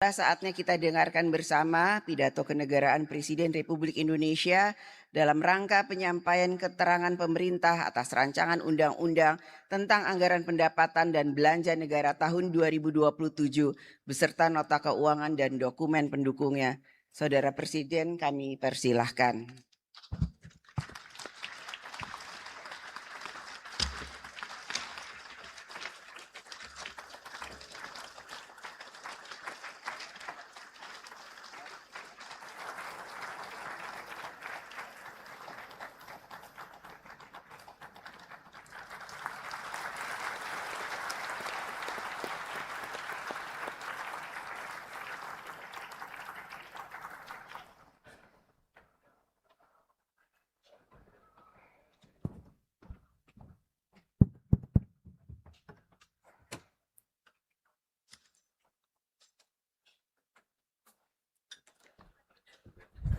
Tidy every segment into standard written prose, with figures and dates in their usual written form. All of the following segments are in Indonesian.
Saatnya kita dengarkan bersama pidato kenegaraan Presiden Republik Indonesia dalam rangka penyampaian keterangan pemerintah atas rancangan undang-undang tentang anggaran pendapatan dan belanja negara tahun 2027 beserta nota keuangan dan dokumen pendukungnya. Saudara Presiden, kami persilahkan.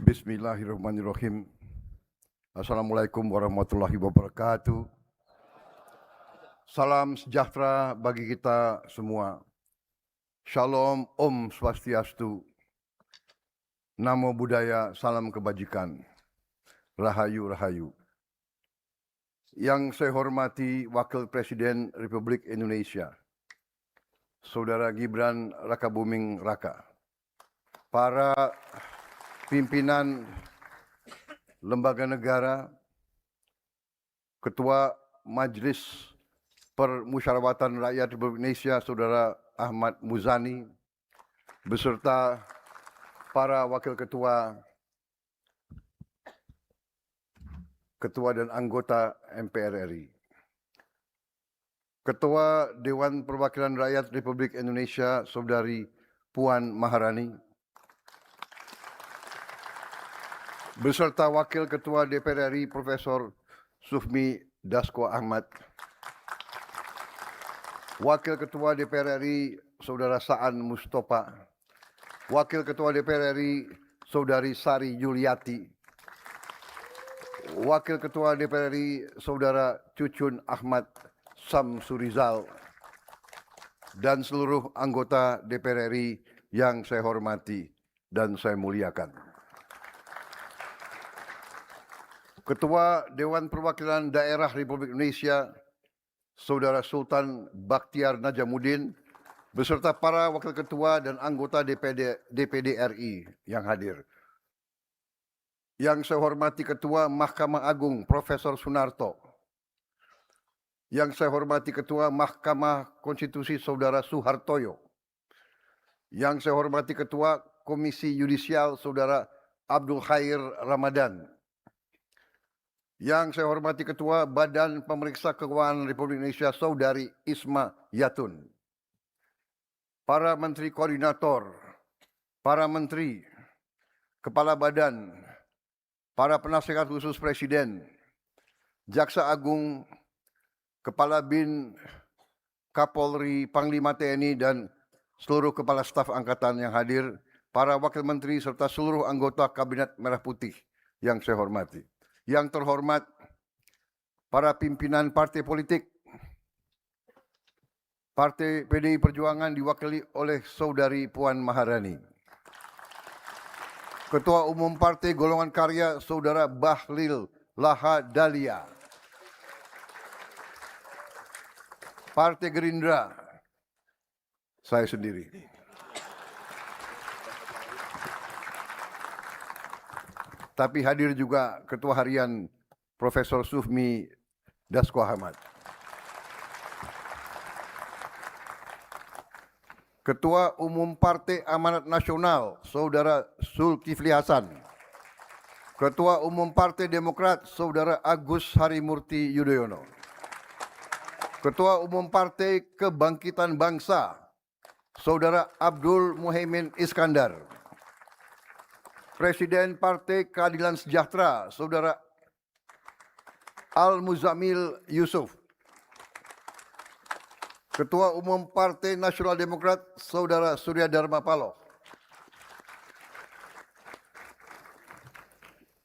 Bismillahirrahmanirrahim. Assalamualaikum warahmatullahi wabarakatuh. Salam sejahtera bagi kita semua. Shalom, Om Swastiastu. Namo Buddhaya, salam kebajikan. Rahayu, rahayu. Yang saya hormati Wakil Presiden Republik Indonesia, Saudara Gibran Rakabuming Raka. Para pimpinan lembaga negara, Ketua Majelis Permusyawaratan Rakyat Republik Indonesia Saudara Ahmad Muzani, beserta para wakil ketua, ketua dan anggota MPR RI. Ketua Dewan Perwakilan Rakyat Republik Indonesia Saudari Puan Maharani, beserta Wakil Ketua DPR RI Profesor Sufmi Dasko Ahmad, Wakil Ketua DPR RI Saudara Saan Mustafa, Wakil Ketua DPR RI Saudari Sari Yuliati, Wakil Ketua DPR RI Saudara Cucun Ahmad Samsurizal, dan seluruh anggota DPR RI yang saya hormati dan saya muliakan. Ketua Dewan Perwakilan Daerah Republik Indonesia, Saudara Sultan Bakhtiar Najamuddin, beserta para wakil ketua dan anggota DPD RI yang hadir. Yang saya hormati Ketua Mahkamah Agung Profesor Sunarto. Yang saya hormati Ketua Mahkamah Konstitusi Saudara Suhartoyo. Yang saya hormati Ketua Komisi Yudisial Saudara Abdul Khair Ramadan. Yang saya hormati Ketua Badan Pemeriksa Keuangan Republik Indonesia Saudari Isma Yatun. Para Menteri Koordinator, para Menteri, Kepala Badan, para Penasihat Khusus Presiden, Jaksa Agung, Kepala BIN, Kapolri, Panglima TNI, dan seluruh Kepala Staf Angkatan yang hadir, para Wakil Menteri, serta seluruh anggota Kabinet Merah Putih yang saya hormati. Yang terhormat para pimpinan partai politik, Partai PDI Perjuangan diwakili oleh Saudari Puan Maharani. Ketua Umum Partai Golongan Karya Saudara Bahlil Lahadalia. Partai Gerindra, saya sendiri. Tapi hadir juga Ketua Harian Profesor Sufmi Dasko Ahmad. Ketua Umum Partai Amanat Nasional Saudara Zulkifli Hasan. Ketua Umum Partai Demokrat Saudara Agus Harimurti Yudhoyono. Ketua Umum Partai Kebangkitan Bangsa Saudara Abdul Muhaimin Iskandar. Presiden Partai Keadilan Sejahtera Saudara Al-Muzamil Yusuf. Ketua Umum Partai Nasional Demokrat Saudara Surya Dharma Paloh.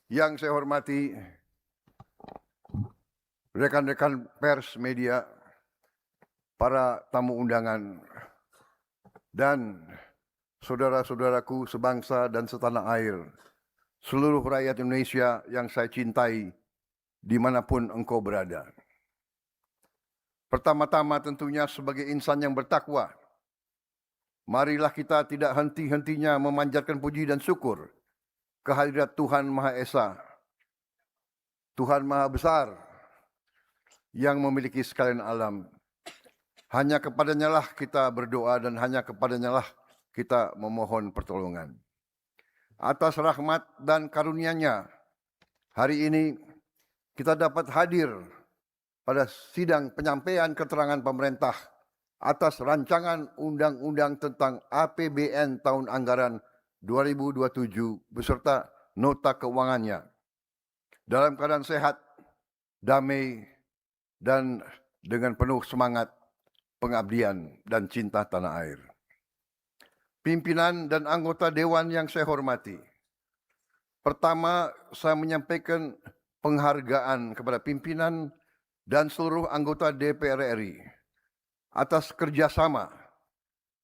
Yang saya hormati rekan-rekan pers media, para tamu undangan, dan saudara-saudaraku sebangsa dan setanah air, seluruh rakyat Indonesia yang saya cintai dimanapun engkau berada. Pertama-tama tentunya sebagai insan yang bertakwa, marilah kita tidak henti-hentinya memanjatkan puji dan syukur kehadirat Tuhan Maha Esa, Tuhan Maha Besar, yang memiliki sekalian alam. Hanya kepadanya lah kita berdoa dan hanya kepadanya lah kita memohon pertolongan. Atas rahmat dan karunia-Nya, hari ini kita dapat hadir pada sidang penyampaian keterangan pemerintah atas rancangan undang-undang tentang APBN tahun anggaran 2027 beserta nota keuangannya dalam keadaan sehat, damai, dan dengan penuh semangat pengabdian dan cinta tanah air. Pimpinan dan anggota Dewan yang saya hormati, pertama saya menyampaikan penghargaan kepada pimpinan dan seluruh anggota DPR RI atas kerjasama,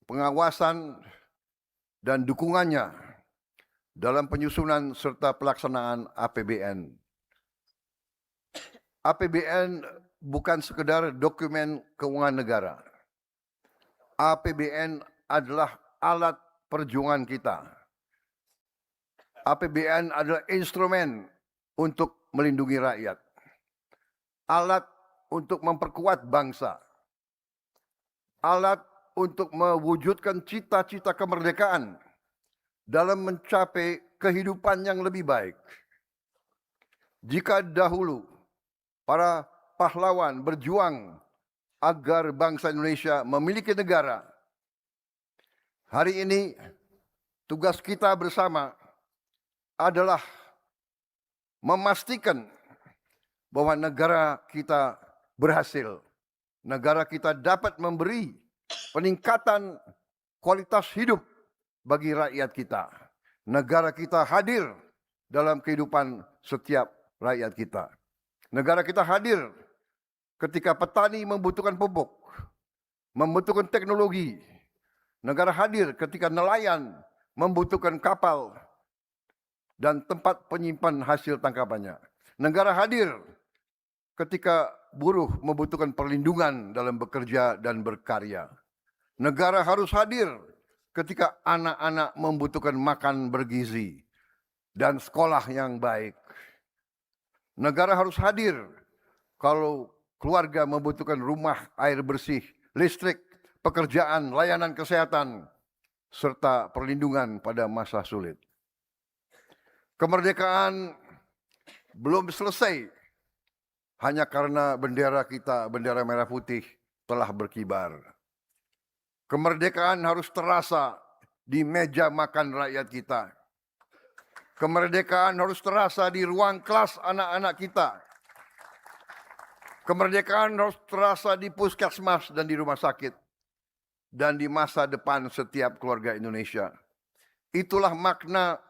pengawasan, dan dukungannya dalam penyusunan serta pelaksanaan APBN. APBN bukan sekedar dokumen keuangan negara. APBN adalah alat perjuangan kita. APBN adalah instrumen untuk melindungi rakyat. Alat untuk memperkuat bangsa. Alat untuk mewujudkan cita-cita kemerdekaan dalam mencapai kehidupan yang lebih baik. Jika dahulu para pahlawan berjuang agar bangsa Indonesia memiliki negara, hari ini tugas kita bersama adalah memastikan bahwa negara kita berhasil. Negara kita dapat memberi peningkatan kualitas hidup bagi rakyat kita. Negara kita hadir dalam kehidupan setiap rakyat kita. Negara kita hadir ketika petani membutuhkan pupuk, membutuhkan teknologi. Negara hadir ketika nelayan membutuhkan kapal dan tempat penyimpan hasil tangkapannya. Negara hadir ketika buruh membutuhkan perlindungan dalam bekerja dan berkarya. Negara harus hadir ketika anak-anak membutuhkan makan bergizi dan sekolah yang baik. Negara harus hadir kalau keluarga membutuhkan rumah, air bersih, listrik, pekerjaan, layanan kesehatan, serta perlindungan pada masa sulit. Kemerdekaan belum selesai hanya karena bendera kita, bendera merah putih, telah berkibar. Kemerdekaan harus terasa di meja makan rakyat kita. Kemerdekaan harus terasa di ruang kelas anak-anak kita. Kemerdekaan harus terasa di puskesmas dan di rumah sakit. Dan di masa depan setiap keluarga Indonesia. Itulah makna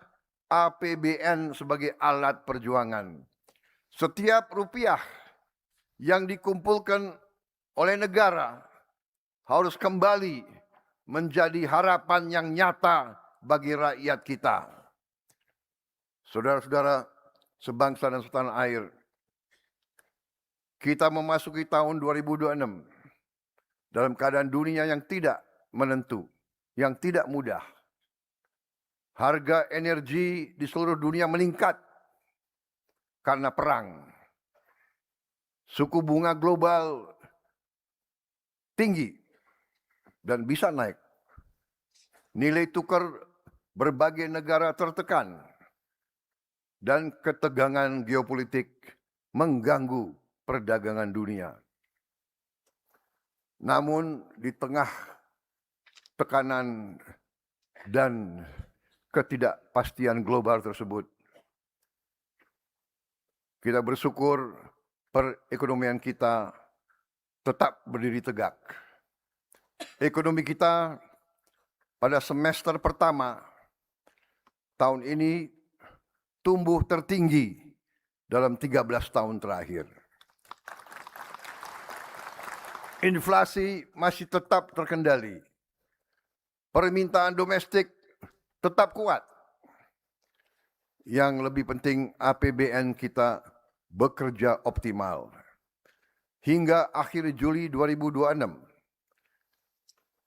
APBN sebagai alat perjuangan. Setiap rupiah yang dikumpulkan oleh negara harus kembali menjadi harapan yang nyata bagi rakyat kita. Saudara-saudara sebangsa dan setanah air, kita memasuki tahun 2026 dalam keadaan dunia yang tidak menentu, yang tidak mudah. Harga energi di seluruh dunia meningkat karena perang. Suku bunga global tinggi dan bisa naik. Nilai tukar berbagai negara tertekan dan ketegangan geopolitik mengganggu perdagangan dunia. Namun di tengah tekanan dan ketidakpastian global tersebut, kita bersyukur perekonomian kita tetap berdiri tegak. Ekonomi kita pada semester pertama tahun ini tumbuh tertinggi dalam 13 tahun terakhir. Inflasi masih tetap terkendali. Permintaan domestik tetap kuat. Yang lebih penting, APBN kita bekerja optimal. Hingga akhir Juli 2026,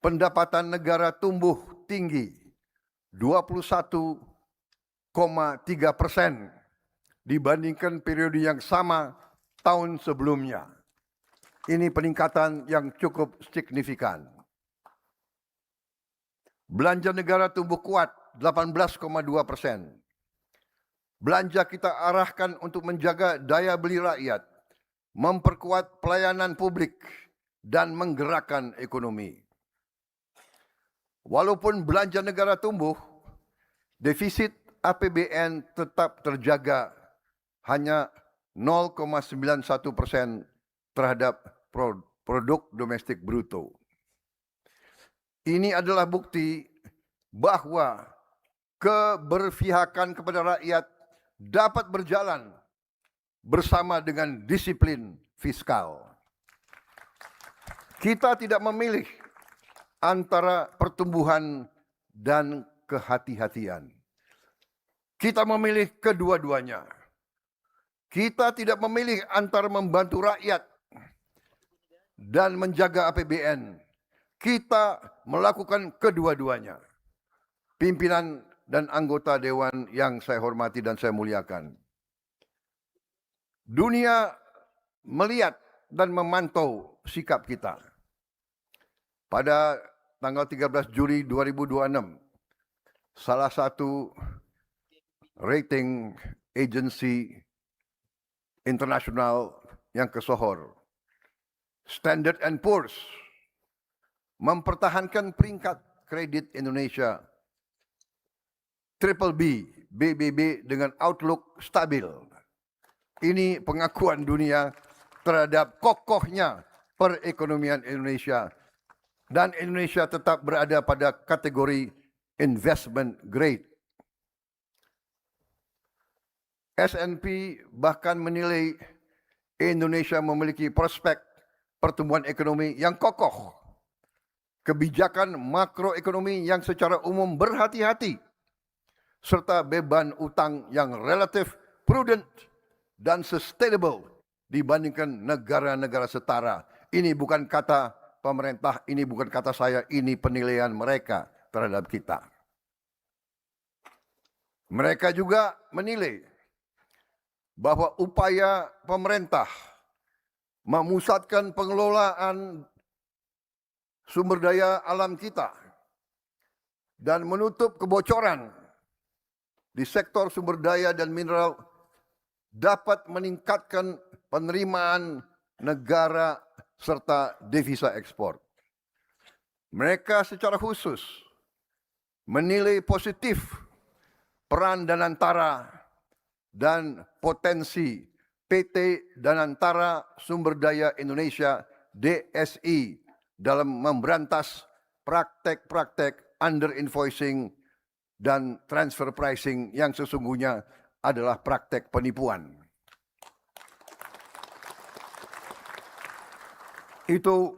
pendapatan negara tumbuh tinggi 21,3% dibandingkan periode yang sama tahun sebelumnya. Ini peningkatan yang cukup signifikan. Belanja negara tumbuh kuat 18,2%. Belanja kita arahkan untuk menjaga daya beli rakyat, memperkuat pelayanan publik, dan menggerakkan ekonomi. Walaupun belanja negara tumbuh, defisit APBN tetap terjaga hanya 0,91% terhadap produk domestik bruto. Ini adalah bukti bahwa keberpihakan kepada rakyat dapat berjalan bersama dengan disiplin fiskal. Kita tidak memilih antara pertumbuhan dan kehati-hatian. Kita memilih kedua-duanya. Kita tidak memilih antara membantu rakyat dan menjaga APBN. Kita melakukan kedua-duanya. Pimpinan dan anggota dewan yang saya hormati dan saya muliakan. Dunia melihat dan memantau sikap kita. Pada tanggal 13 Juli 2026, salah satu rating agency internasional yang kesohor, Standard & Poor's, mempertahankan peringkat kredit Indonesia Triple B, BBB dengan outlook stabil. Ini pengakuan dunia terhadap kokohnya perekonomian Indonesia. Dan Indonesia tetap berada pada kategori investment grade. S&P bahkan menilai Indonesia memiliki prospek pertumbuhan ekonomi yang kokoh. Kebijakan makroekonomi yang secara umum berhati-hati, serta beban utang yang relatif prudent dan sustainable dibandingkan negara-negara setara. Ini bukan kata pemerintah, ini bukan kata saya, ini penilaian mereka terhadap kita. Mereka juga menilai bahwa upaya pemerintah memusatkan pengelolaan sumber daya alam kita dan menutup kebocoran di sektor sumber daya dan mineral dapat meningkatkan penerimaan negara serta devisa ekspor. Mereka secara khusus menilai positif peran Danantara dan potensi PT Danantara Sumber Daya Indonesia DSI dalam memberantas praktek-praktek under invoicing dan transfer pricing yang sesungguhnya adalah praktek penipuan. Itu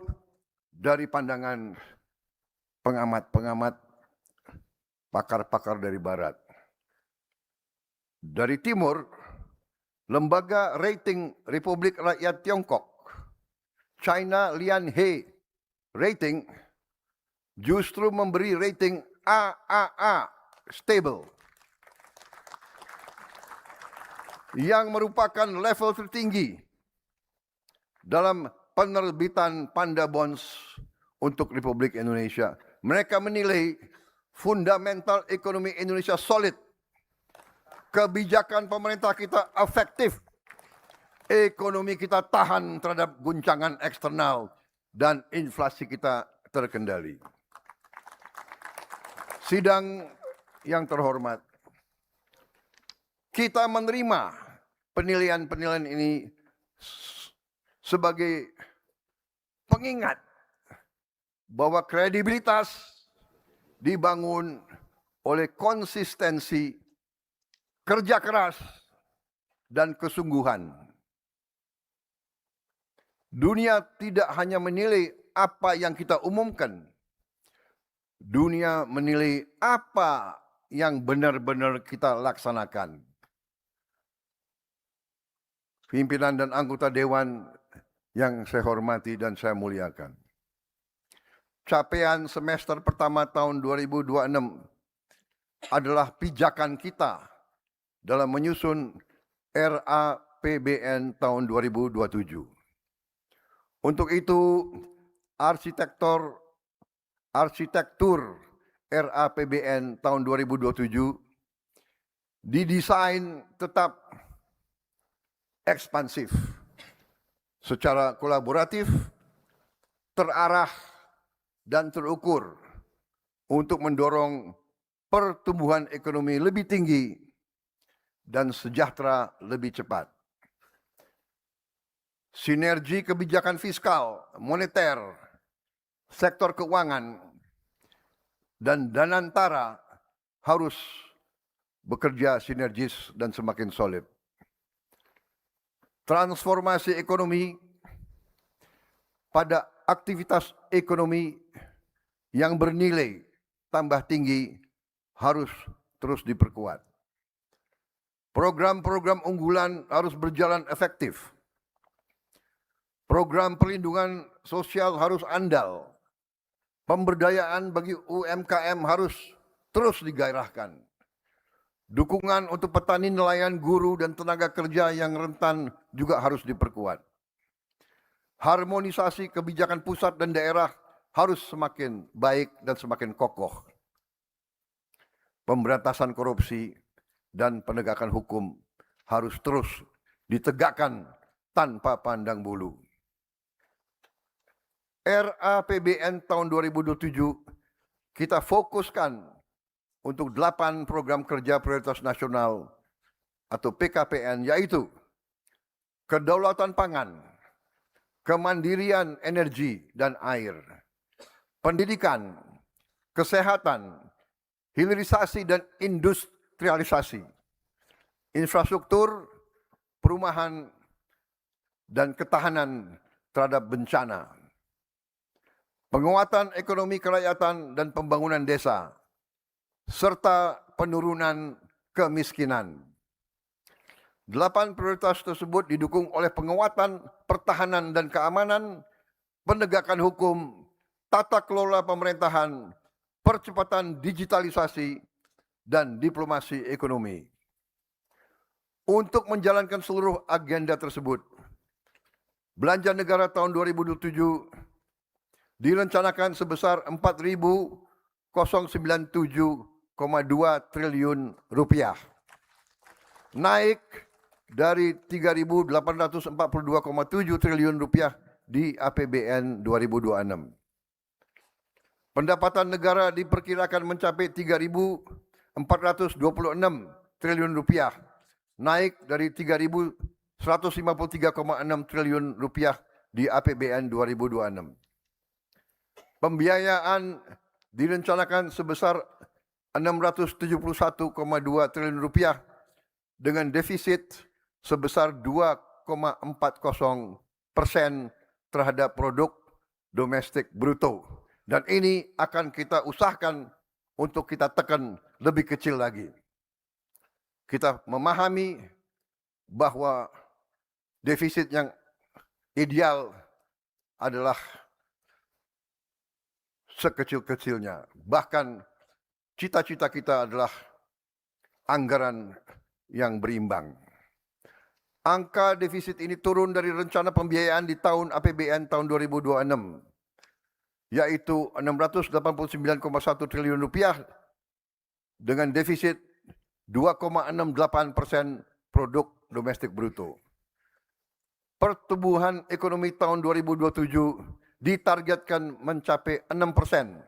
dari pandangan pengamat-pengamat, pakar-pakar dari barat. Dari timur, lembaga rating Republik Rakyat Tiongkok, China Lianhe Rating, justru memberi rating AAA, stable, yang merupakan level tertinggi dalam penerbitan Panda Bonds untuk Republik Indonesia. Mereka menilai fundamental ekonomi Indonesia solid, kebijakan pemerintah kita efektif, ekonomi kita tahan terhadap guncangan eksternal, dan inflasi kita terkendali. Sidang yang terhormat, kita menerima penilaian-penilaian ini sebagai pengingat bahwa kredibilitas dibangun oleh konsistensi, kerja keras, dan kesungguhan. Dunia tidak hanya menilai apa yang kita umumkan. Dunia menilai apa yang benar-benar kita laksanakan. Pimpinan dan anggota Dewan yang saya hormati dan saya muliakan. Capaian semester pertama tahun 2026 adalah pijakan kita dalam menyusun RAPBN tahun 2027. Untuk itu, arsitektur RAPBN tahun 2027 didesain tetap ekspansif, secara kolaboratif, terarah, dan terukur untuk mendorong pertumbuhan ekonomi lebih tinggi dan sejahtera lebih cepat. Sinergi kebijakan fiskal, moneter, sektor keuangan, dan danantara harus bekerja sinergis dan semakin solid. Transformasi ekonomi pada aktivitas ekonomi yang bernilai tambah tinggi harus terus diperkuat. Program-program unggulan harus berjalan efektif. Program perlindungan sosial harus andal. Pemberdayaan bagi UMKM harus terus digairahkan. Dukungan untuk petani, nelayan, guru, dan tenaga kerja yang rentan juga harus diperkuat. Harmonisasi kebijakan pusat dan daerah harus semakin baik dan semakin kokoh. Pemberantasan korupsi dan penegakan hukum harus terus ditegakkan tanpa pandang bulu. RAPBN tahun 2027 kita fokuskan untuk 8 program kerja prioritas nasional atau PKPN, yaitu kedaulatan pangan, kemandirian energi dan air, pendidikan, kesehatan, hilirisasi dan industrialisasi, infrastruktur, perumahan, dan ketahanan terhadap bencana, penguatan ekonomi kerakyatan dan pembangunan desa, serta penurunan kemiskinan. 8 prioritas tersebut didukung oleh penguatan pertahanan dan keamanan, penegakan hukum, tata kelola pemerintahan, percepatan digitalisasi, dan diplomasi ekonomi. Untuk menjalankan seluruh agenda tersebut, belanja negara tahun 2027 direncanakan sebesar 4.097,2 triliun rupiah, naik dari 3.842,7 triliun rupiah di APBN 2026. Pendapatan negara diperkirakan mencapai 3.426 triliun rupiah, naik dari 3.153,6 triliun rupiah di APBN 2026. Pembiayaan direncanakan sebesar 671,2 triliun rupiah dengan defisit sebesar 2,40% terhadap produk domestik bruto. Dan ini akan kita usahakan untuk kita tekan lebih kecil lagi. Kita memahami bahwa defisit yang ideal adalah sekecil-kecilnya. Bahkan cita-cita kita adalah anggaran yang berimbang. Angka defisit ini turun dari rencana pembiayaan di tahun APBN tahun 2026, yaitu 689,1 triliun rupiah dengan defisit 2,68% produk domestik bruto. Pertumbuhan ekonomi tahun 2027 ditargetkan mencapai 6%,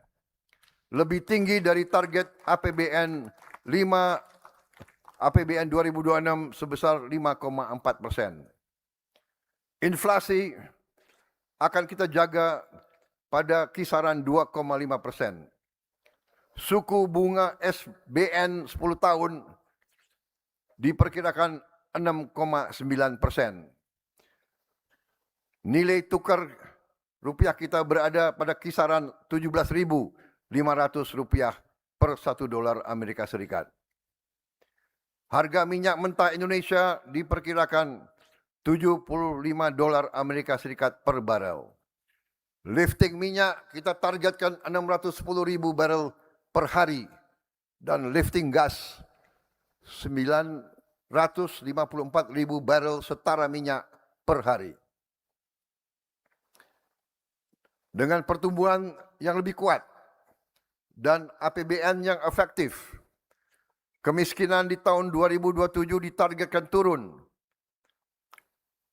lebih tinggi dari target APBN 2026 sebesar 5,4%. Inflasi akan kita jaga pada kisaran 2,5%. Suku bunga SBN 10 tahun diperkirakan 6,9%. Nilai tukar rupiah kita berada pada kisaran 17.500 rupiah per 1 dolar Amerika Serikat. Harga minyak mentah Indonesia diperkirakan 75 dolar Amerika Serikat per barel. Lifting minyak kita targetkan 610.000 barel per hari dan lifting gas 954.000 barel setara minyak per hari. Dengan pertumbuhan yang lebih kuat dan APBN yang efektif, kemiskinan di tahun 2027 ditargetkan turun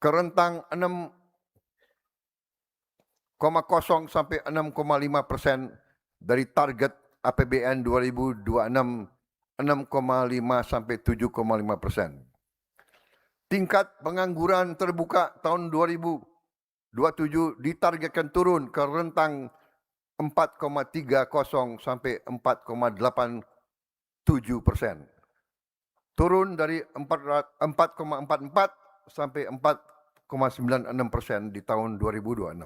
ke rentang 6,0 sampai 6,5% dari target APBN 2026 6,5 sampai 7,5%. Tingkat pengangguran terbuka tahun 2027 ditargetkan turun ke rentang 4,30 sampai 4,87%. Turun dari 4,44 sampai 4,96% di tahun 2026.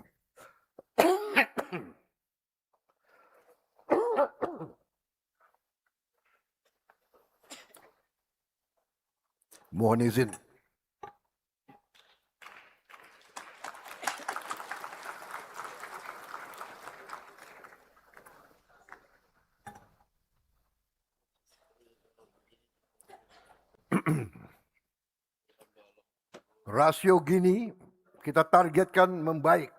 Mohon izin. Rasio Gini kita targetkan membaik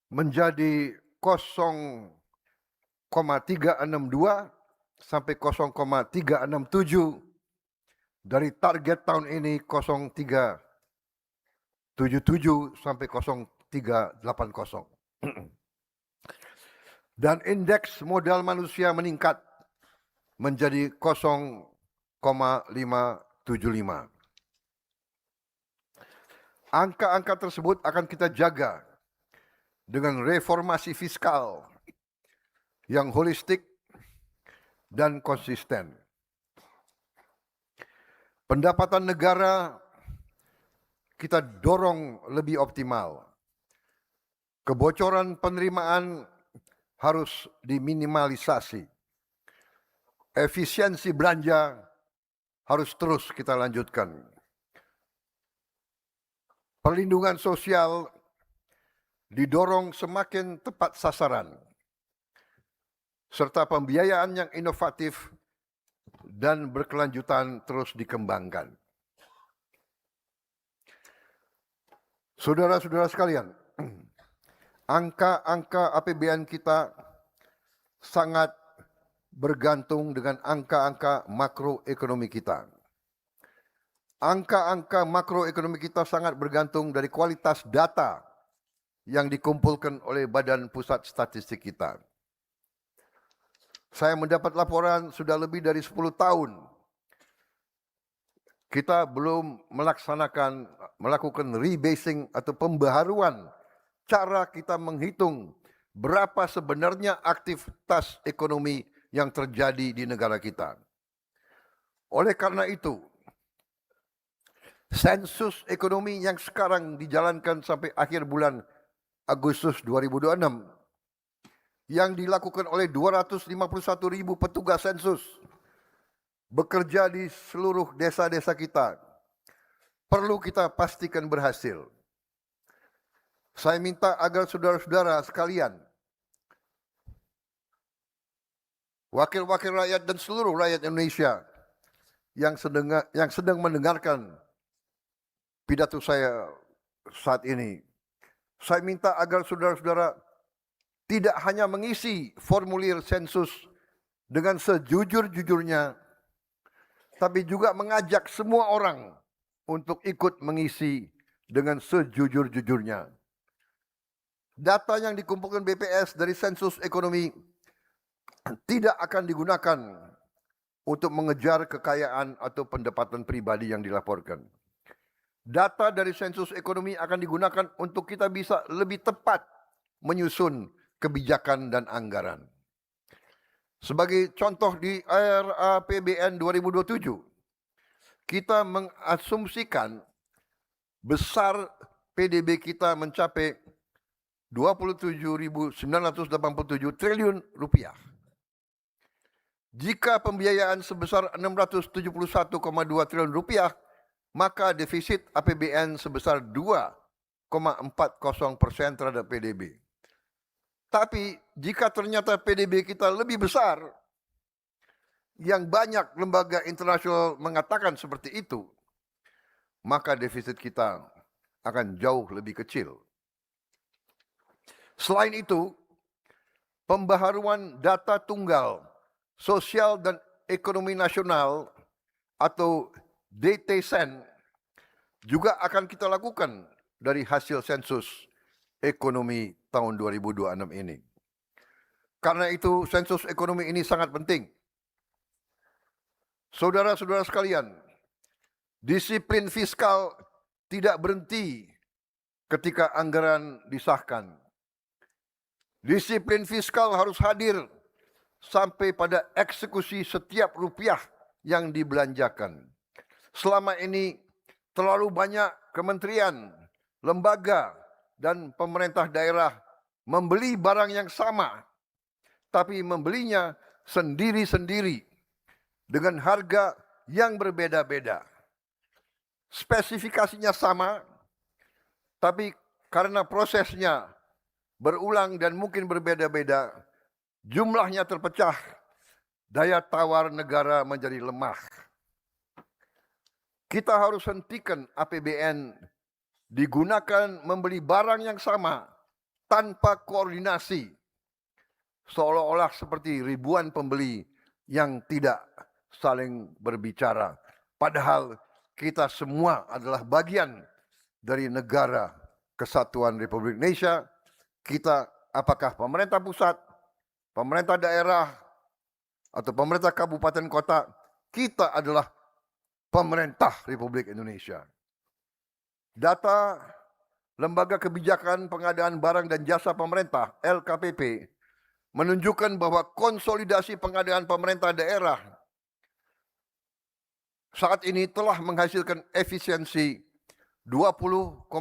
menjadi 0,362 sampai 0,367 dari target tahun ini 0,377 sampai 0,380. Dan indeks modal manusia meningkat menjadi 0,575. Angka-angka tersebut akan kita jaga dengan reformasi fiskal yang holistik dan konsisten. Pendapatan negara kita dorong lebih optimal. Kebocoran penerimaan harus diminimalisasi. Efisiensi belanja harus terus kita lanjutkan. Perlindungan sosial didorong semakin tepat sasaran, serta pembiayaan yang inovatif dan berkelanjutan terus dikembangkan. Saudara-saudara sekalian, angka-angka APBN kita sangat bergantung dengan angka-angka makroekonomi kita. Angka-angka makroekonomi kita sangat bergantung dari kualitas data yang dikumpulkan oleh Badan Pusat Statistik kita. Saya mendapat laporan sudah lebih dari 10 tahun kita belum melakukan rebasing atau pembaharuan cara kita menghitung berapa sebenarnya aktivitas ekonomi yang terjadi di negara kita. Oleh karena itu, sensus ekonomi yang sekarang dijalankan sampai akhir bulan Agustus 2026 yang dilakukan oleh 251.000 petugas sensus bekerja di seluruh desa-desa kita perlu kita pastikan berhasil. Saya minta agar saudara-saudara sekalian, wakil-wakil rakyat dan seluruh rakyat Indonesia yang sedang mendengarkan pidato saya saat ini, saya minta agar saudara-saudara tidak hanya mengisi formulir sensus dengan sejujur-jujurnya, tapi juga mengajak semua orang untuk ikut mengisi dengan sejujur-jujurnya. Data yang dikumpulkan BPS dari sensus ekonomi tidak akan digunakan untuk mengejar kekayaan atau pendapatan pribadi yang dilaporkan. Data dari sensus ekonomi akan digunakan untuk kita bisa lebih tepat menyusun kebijakan dan anggaran. Sebagai contoh di RAPBN 2027, kita mengasumsikan besar PDB kita mencapai 27.987 triliun rupiah. Jika pembiayaan sebesar 671,2 triliun rupiah, maka defisit APBN sebesar 2,40% terhadap PDB. Tapi jika ternyata PDB kita lebih besar, yang banyak lembaga internasional mengatakan seperti itu, maka defisit kita akan jauh lebih kecil. Selain itu, pembaharuan data tunggal sosial dan ekonomi nasional atau DTSEN juga akan kita lakukan dari hasil sensus ekonomi tahun 2026 ini. Karena itu sensus ekonomi ini sangat penting. Saudara-saudara sekalian, disiplin fiskal tidak berhenti ketika anggaran disahkan. Disiplin fiskal harus hadir sampai pada eksekusi setiap rupiah yang dibelanjakan. Selama ini terlalu banyak kementerian, lembaga, dan pemerintah daerah membeli barang yang sama, tapi membelinya sendiri-sendiri dengan harga yang berbeda-beda. Spesifikasinya sama, tapi karena prosesnya berulang dan mungkin berbeda-beda, jumlahnya terpecah, daya tawar negara menjadi lemah. Kita harus hentikan APBN digunakan membeli barang yang sama tanpa koordinasi, seolah-olah seperti ribuan pembeli yang tidak saling berbicara. Padahal kita semua adalah bagian dari negara kesatuan Republik Indonesia. Kita apakah pemerintah pusat, pemerintah daerah, atau pemerintah kabupaten kota, kita adalah pemerintah Republik Indonesia. Data Lembaga Kebijakan Pengadaan Barang dan Jasa Pemerintah, LKPP, menunjukkan bahwa konsolidasi pengadaan pemerintah daerah saat ini telah menghasilkan efisiensi 20,86%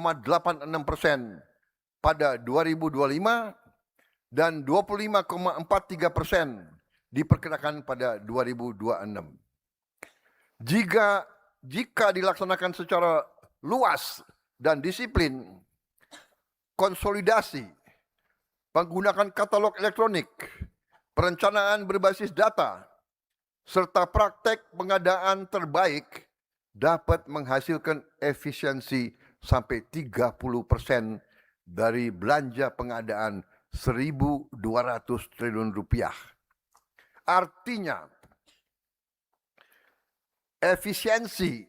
pada 2025 dan 25,43% diperkirakan pada 2026. Jika dilaksanakan secara luas dan disiplin, konsolidasi, penggunaan katalog elektronik, perencanaan berbasis data, serta praktek pengadaan terbaik dapat menghasilkan efisiensi sampai 30% dari belanja pengadaan 1.200 triliun rupiah. Artinya, efisiensi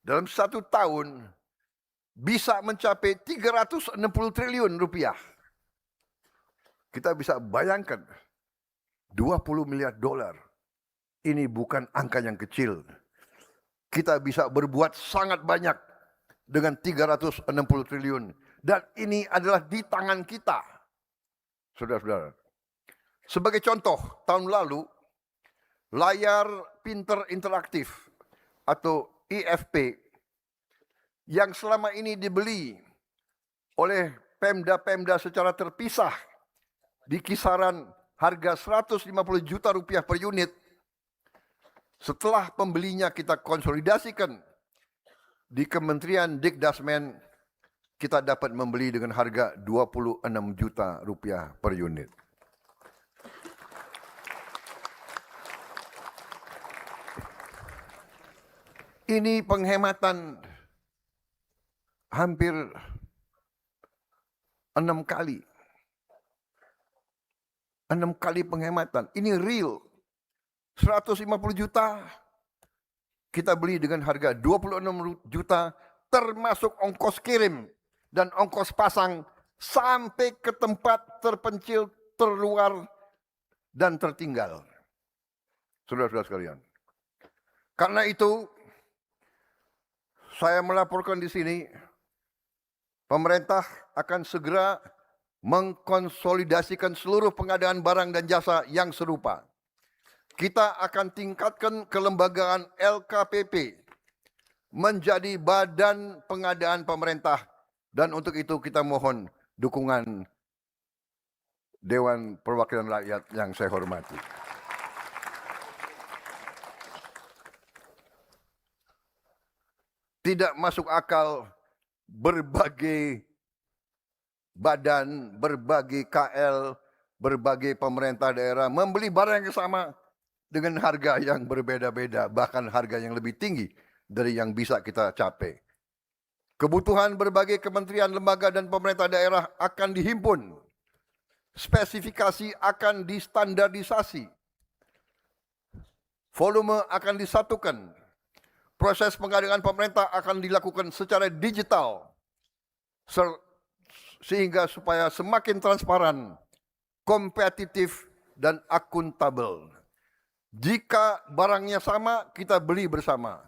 dalam 1 tahun bisa mencapai 360 triliun rupiah. Kita bisa bayangkan 20 miliar dolar. Ini bukan angka yang kecil. Kita bisa berbuat sangat banyak dengan 360 triliun. Dan ini adalah di tangan kita. Saudara-saudara. Sebagai contoh, tahun lalu, layar pintar interaktif atau IFP yang selama ini dibeli oleh Pemda-Pemda secara terpisah di kisaran harga 150 juta rupiah per unit, setelah pembelinya kita konsolidasikan di Kementerian Dikdasmen, kita dapat membeli dengan harga 26 juta rupiah per unit. Ini penghematan hampir 6 kali. 6 kali penghematan. Ini real. 150 juta kita beli dengan harga 26 juta termasuk ongkos kirim dan ongkos pasang sampai ke tempat terpencil, terluar, dan tertinggal. Saudara-saudara sekalian. Karena itu, saya melaporkan di sini, pemerintah akan segera mengkonsolidasikan seluruh pengadaan barang dan jasa yang serupa. Kita akan tingkatkan kelembagaan LKPP menjadi badan pengadaan pemerintah, dan untuk itu kita mohon dukungan Dewan Perwakilan Rakyat yang saya hormati. tidak masuk akal berbagai badan, berbagai KL, berbagai pemerintah daerah membeli barang yang sama dengan harga yang berbeda-beda, bahkan harga yang lebih tinggi dari yang bisa kita capai. Kebutuhan berbagai kementerian, lembaga, dan pemerintah daerah akan dihimpun. Spesifikasi akan distandardisasi. Volume akan disatukan. Proses pengadaan pemerintah akan dilakukan secara digital. Sehingga supaya semakin transparan, kompetitif, dan akuntabel. Jika barangnya sama, kita beli bersama.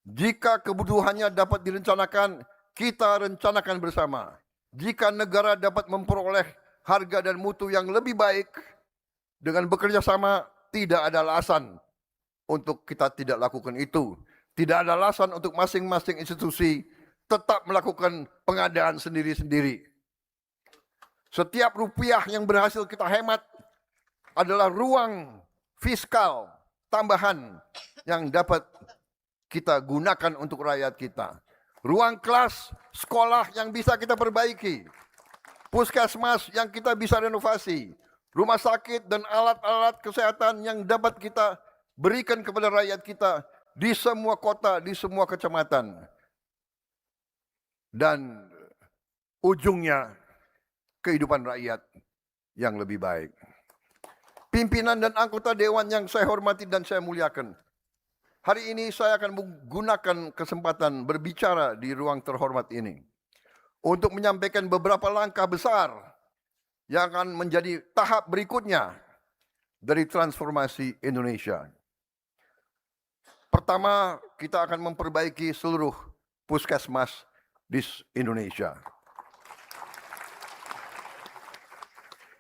Jika kebutuhannya dapat direncanakan, kita rencanakan bersama. Jika negara dapat memperoleh harga dan mutu yang lebih baik dengan bekerja sama, tidak ada alasan untuk kita tidak lakukan itu. Tidak ada alasan untuk masing-masing institusi tetap melakukan pengadaan sendiri-sendiri. Setiap rupiah yang berhasil kita hemat adalah ruang fiskal tambahan yang dapat kita gunakan untuk rakyat kita. Ruang kelas sekolah yang bisa kita perbaiki. Puskesmas yang kita bisa renovasi. Rumah sakit dan alat-alat kesehatan yang dapat kita berikan kepada rakyat kita di semua kota, di semua kecamatan. Dan ujungnya kehidupan rakyat yang lebih baik. Pimpinan dan anggota dewan yang saya hormati dan saya muliakan. Hari ini saya akan menggunakan kesempatan berbicara di ruang terhormat ini untuk menyampaikan beberapa langkah besar yang akan menjadi tahap berikutnya dari transformasi Indonesia. Pertama, kita akan memperbaiki seluruh puskesmas di Indonesia.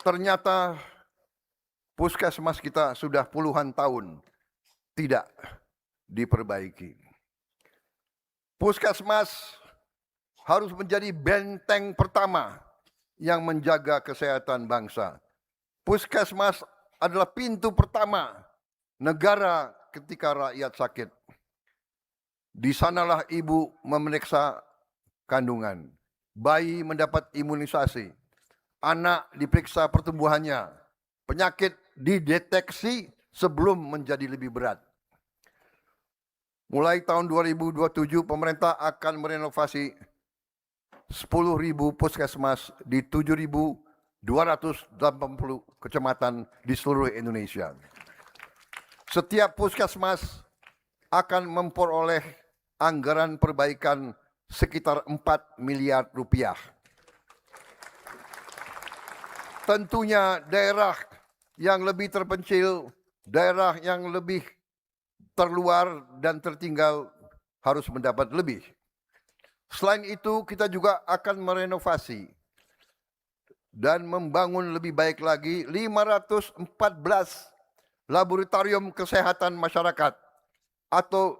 Ternyata puskesmas kita sudah puluhan tahun tidak diperbaiki. Puskesmas harus menjadi benteng pertama yang menjaga kesehatan bangsa. Puskesmas adalah pintu pertama negara ketika rakyat sakit. Di sanalah ibu memeriksa kandungan, bayi mendapat imunisasi, anak diperiksa pertumbuhannya, penyakit dideteksi sebelum menjadi lebih berat. Mulai tahun 2027 pemerintah akan merenovasi 10.000 puskesmas di 7.280 kecamatan di seluruh Indonesia. Setiap puskesmas akan memperoleh anggaran perbaikan sekitar 4 miliar rupiah. Tentunya daerah yang lebih terpencil, daerah yang lebih terluar dan tertinggal harus mendapat lebih. Selain itu, kita juga akan merenovasi dan membangun lebih baik lagi 514 laboratorium kesehatan masyarakat atau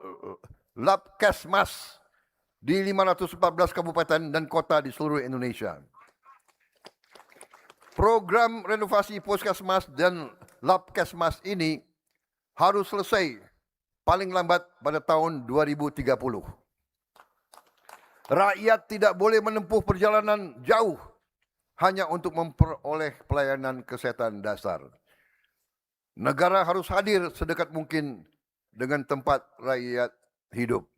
Labkesmas di 514 kabupaten dan kota di seluruh Indonesia. Program renovasi puskesmas dan Labkesmas ini harus selesai paling lambat pada tahun 2030. Rakyat tidak boleh menempuh perjalanan jauh hanya untuk memperoleh pelayanan kesehatan dasar. Negara harus hadir sedekat mungkin dengan tempat rakyat hidup.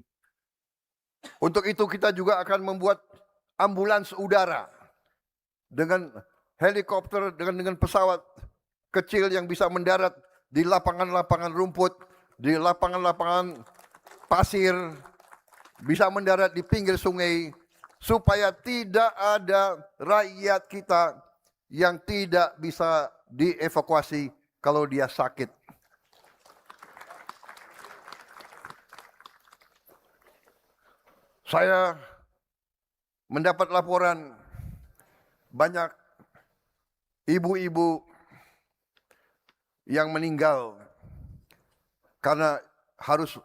Untuk itu kita juga akan membuat ambulans udara dengan helikopter, dengan pesawat kecil yang bisa mendarat di lapangan-lapangan rumput, di lapangan-lapangan pasir, bisa mendarat di pinggir sungai, supaya tidak ada rakyat kita yang tidak bisa dievakuasi kalau dia sakit. Saya mendapat laporan banyak ibu-ibu yang meninggal karena harus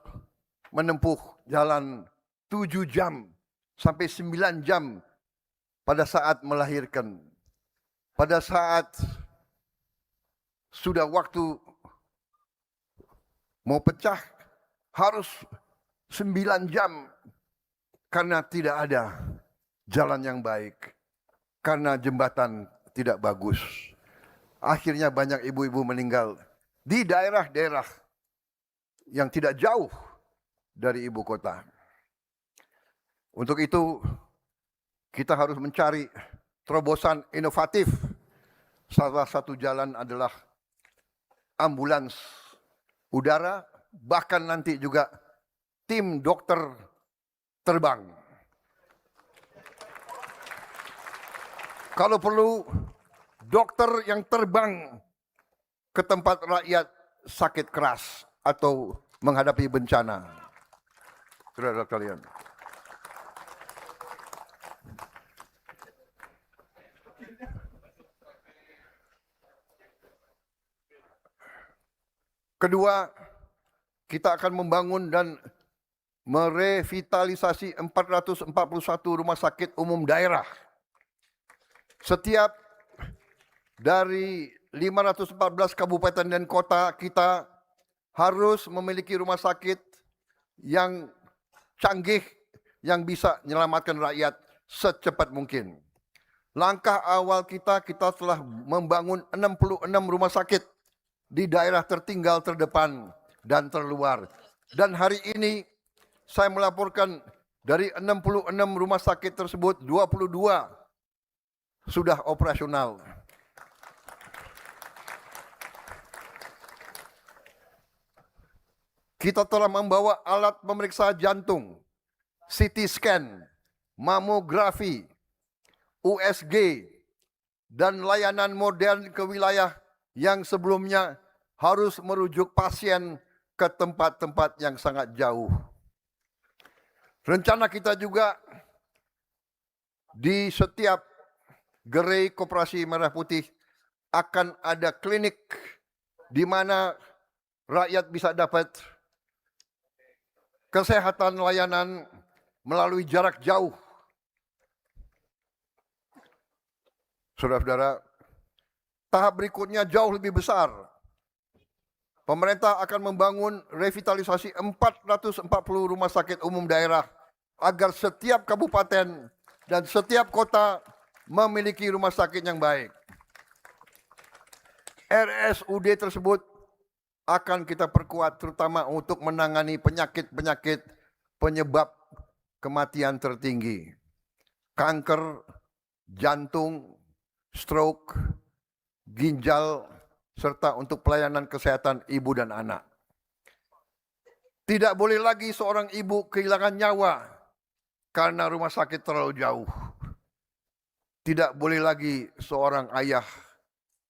menempuh jalan 7 jam sampai 9 jam pada saat melahirkan. Pada saat sudah waktu mau pecah harus 9 jam karena tidak ada jalan yang baik, karena jembatan tidak bagus. Akhirnya banyak ibu-ibu meninggal di daerah-daerah yang tidak jauh dari ibu kota. Untuk itu, kita harus mencari terobosan inovatif. Salah satu jalan adalah ambulans udara, bahkan nanti juga tim dokter terbang. Kalau perlu, dokter yang terbang ke tempat rakyat sakit keras atau menghadapi bencana. Saudara kalian. Kedua, kita akan membangun dan merevitalisasi 441 rumah sakit umum daerah. Setiap dari 514 kabupaten dan kota kita harus memiliki rumah sakit yang canggih, yang bisa menyelamatkan rakyat secepat mungkin. Langkah awal kita telah membangun 66 rumah sakit di daerah tertinggal, terdepan, dan terluar. Dan hari ini saya melaporkan dari 66 rumah sakit tersebut, 22 sudah operasional. Kita telah membawa alat pemeriksa jantung, CT scan, mamografi, USG, dan layanan modern ke wilayah yang sebelumnya harus merujuk pasien ke tempat-tempat yang sangat jauh. Rencana kita juga di setiap gerai Koperasi Merah Putih akan ada klinik di mana rakyat bisa dapat kesehatan layanan melalui jarak jauh. Saudara-saudara, tahap berikutnya jauh lebih besar. Pemerintah akan membangun revitalisasi 440 rumah sakit umum daerah agar setiap kabupaten dan setiap kota memiliki rumah sakit yang baik. RSUD tersebut akan kita perkuat terutama untuk menangani penyakit-penyakit penyebab kematian tertinggi. Kanker, jantung, stroke, ginjal, serta untuk pelayanan kesehatan ibu dan anak. Tidak boleh lagi seorang ibu kehilangan nyawa karena rumah sakit terlalu jauh. Tidak boleh lagi seorang ayah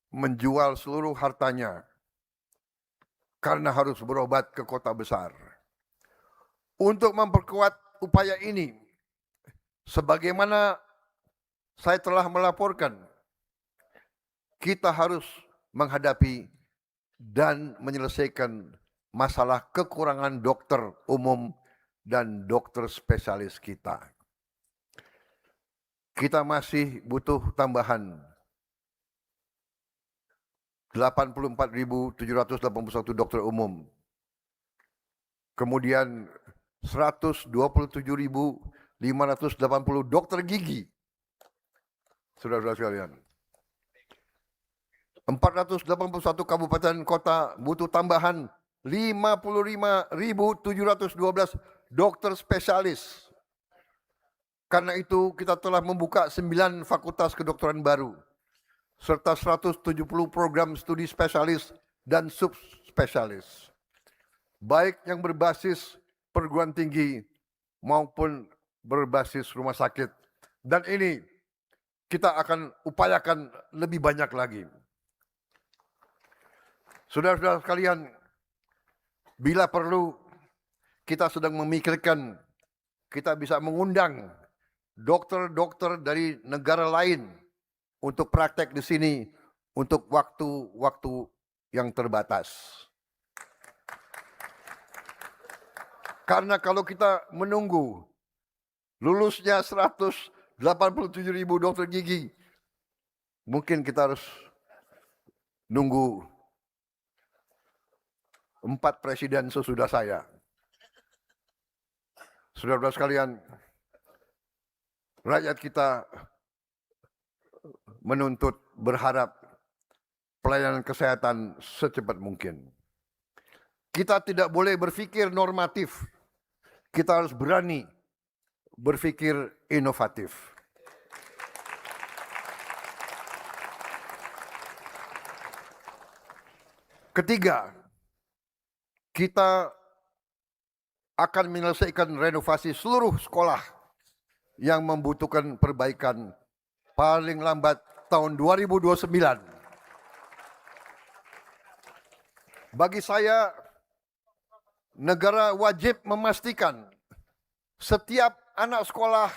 menjual seluruh hartanya karena harus berobat ke kota besar. Untuk memperkuat upaya ini, sebagaimana saya telah melaporkan, kita harus menghadapi dan menyelesaikan masalah kekurangan dokter umum dan dokter spesialis kita. Kita masih butuh tambahan 84.781 dokter umum. Kemudian 127.580 dokter gigi. Saudara-saudara sekalian. 481 kabupaten kota butuh tambahan 55.712 dokter spesialis. Karena itu kita telah membuka 9 fakultas kedokteran baru serta 170 program studi spesialis dan subspesialis. Baik yang berbasis perguruan tinggi maupun berbasis rumah sakit. Dan ini kita akan upayakan lebih banyak lagi. Saudara-saudara sekalian, bila perlu kita sedang memikirkan kita bisa mengundang dokter-dokter dari negara lain untuk praktek di sini untuk waktu-waktu yang terbatas. Karena kalau kita menunggu lulusnya 187.000 dokter gigi, mungkin kita harus nunggu 4 presiden sesudah saya. Saudara-saudara sekalian, rakyat kita menuntut, berharap pelayanan kesehatan secepat mungkin. Kita tidak boleh berpikir normatif. Kita harus berani berpikir inovatif. Ketiga, kita akan menyelesaikan renovasi seluruh sekolah yang membutuhkan perbaikan paling lambat tahun 2029. Bagi saya, negara wajib memastikan setiap anak sekolah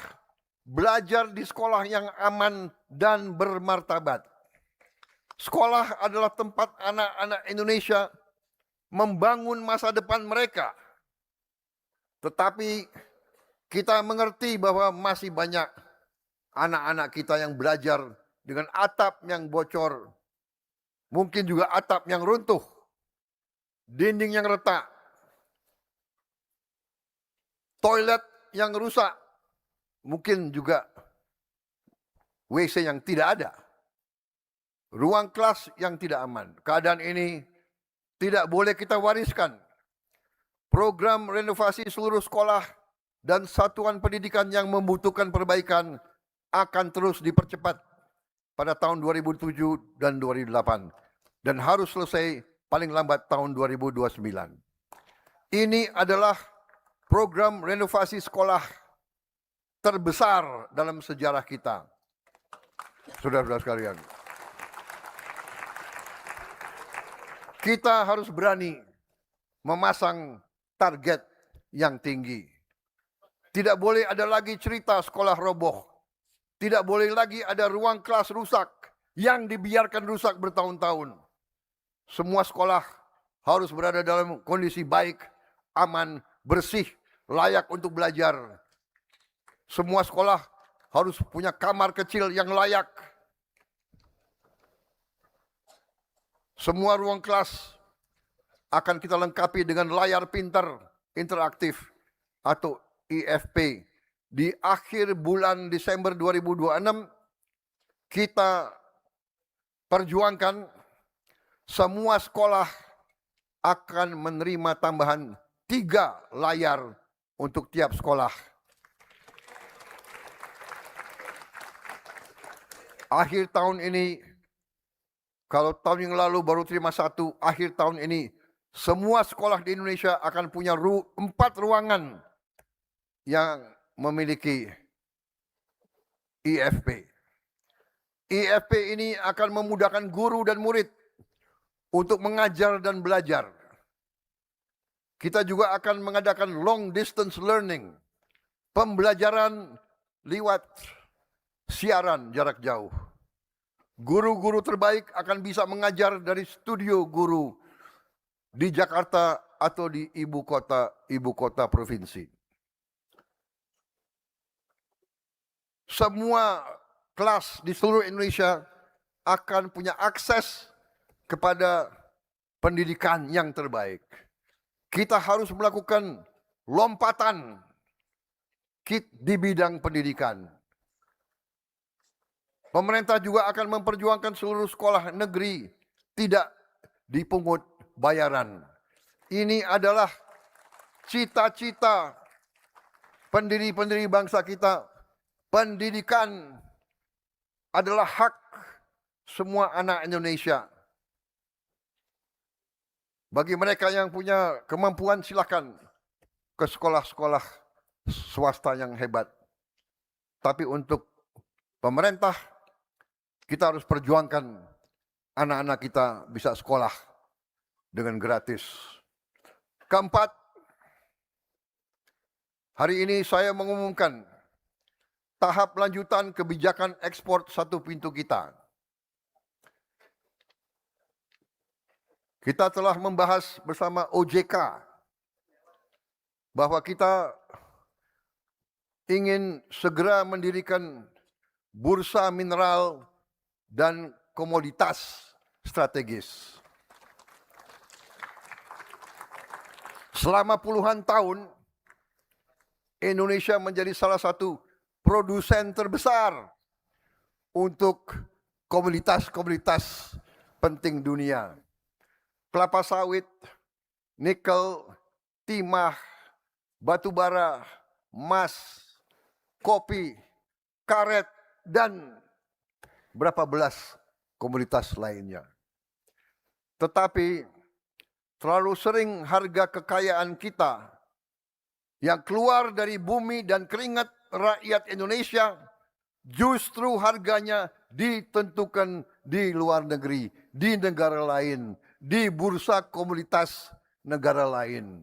belajar di sekolah yang aman dan bermartabat. Sekolah adalah tempat anak-anak Indonesia membangun masa depan mereka. Tetapi kita mengerti bahwa masih banyak anak-anak kita yang belajar dengan atap yang bocor, mungkin juga atap yang runtuh, dinding yang retak, toilet yang rusak, mungkin juga WC yang tidak ada, ruang kelas yang tidak aman. Keadaan ini tidak boleh kita wariskan. Program renovasi seluruh sekolah dan satuan pendidikan yang membutuhkan perbaikan akan terus dipercepat pada tahun 2007 dan 2008 dan harus selesai paling lambat tahun 2029. Ini adalah program renovasi sekolah terbesar dalam sejarah kita. Saudara-saudara sekalian, kita harus berani memasang target yang tinggi. Tidak boleh ada lagi cerita sekolah roboh. Tidak boleh lagi ada ruang kelas rusak yang dibiarkan rusak bertahun-tahun. Semua sekolah harus berada dalam kondisi baik, aman, bersih, layak untuk belajar. Semua sekolah harus punya kamar kecil yang layak. Semua ruang kelas akan kita lengkapi dengan layar pintar interaktif atau IFP. Di akhir bulan Desember 2026, kita perjuangkan semua sekolah akan menerima tambahan 3 layar untuk tiap sekolah. Akhir tahun ini, kalau tahun yang lalu baru terima 1, akhir tahun ini semua sekolah di Indonesia akan punya 4 ruangan yang memiliki IFP. IFP ini akan memudahkan guru dan murid untuk mengajar dan belajar. Kita juga akan mengadakan long distance learning, pembelajaran lewat siaran jarak jauh. Guru-guru terbaik akan bisa mengajar dari studio guru di Jakarta atau di ibu kota provinsi. Semua kelas di seluruh Indonesia akan punya akses kepada pendidikan yang terbaik. Kita harus melakukan lompatan di bidang pendidikan. Pemerintah juga akan memperjuangkan seluruh sekolah negeri tidak dipungut bayaran. Ini adalah cita-cita pendiri-pendiri bangsa kita. Pendidikan adalah hak semua anak Indonesia. Bagi mereka yang punya kemampuan, silakan ke sekolah-sekolah swasta yang hebat. Tapi untuk pemerintah, kita harus perjuangkan anak-anak kita bisa sekolah dengan gratis. Keempat, hari ini saya mengumumkan tahap lanjutan kebijakan ekspor satu pintu kita. Kita telah membahas bersama OJK bahwa kita ingin segera mendirikan bursa mineral dan komoditas strategis. Selama puluhan tahun, Indonesia menjadi salah satu produsen terbesar untuk komoditas-komoditas penting dunia. Kelapa sawit, nikel, timah, batu bara, emas, kopi, karet, dan berapa belas komoditas lainnya. Tetapi terlalu sering harga kekayaan kita yang keluar dari bumi dan keringat rakyat Indonesia justru harganya ditentukan di luar negeri, di negara lain, di bursa komoditas negara lain.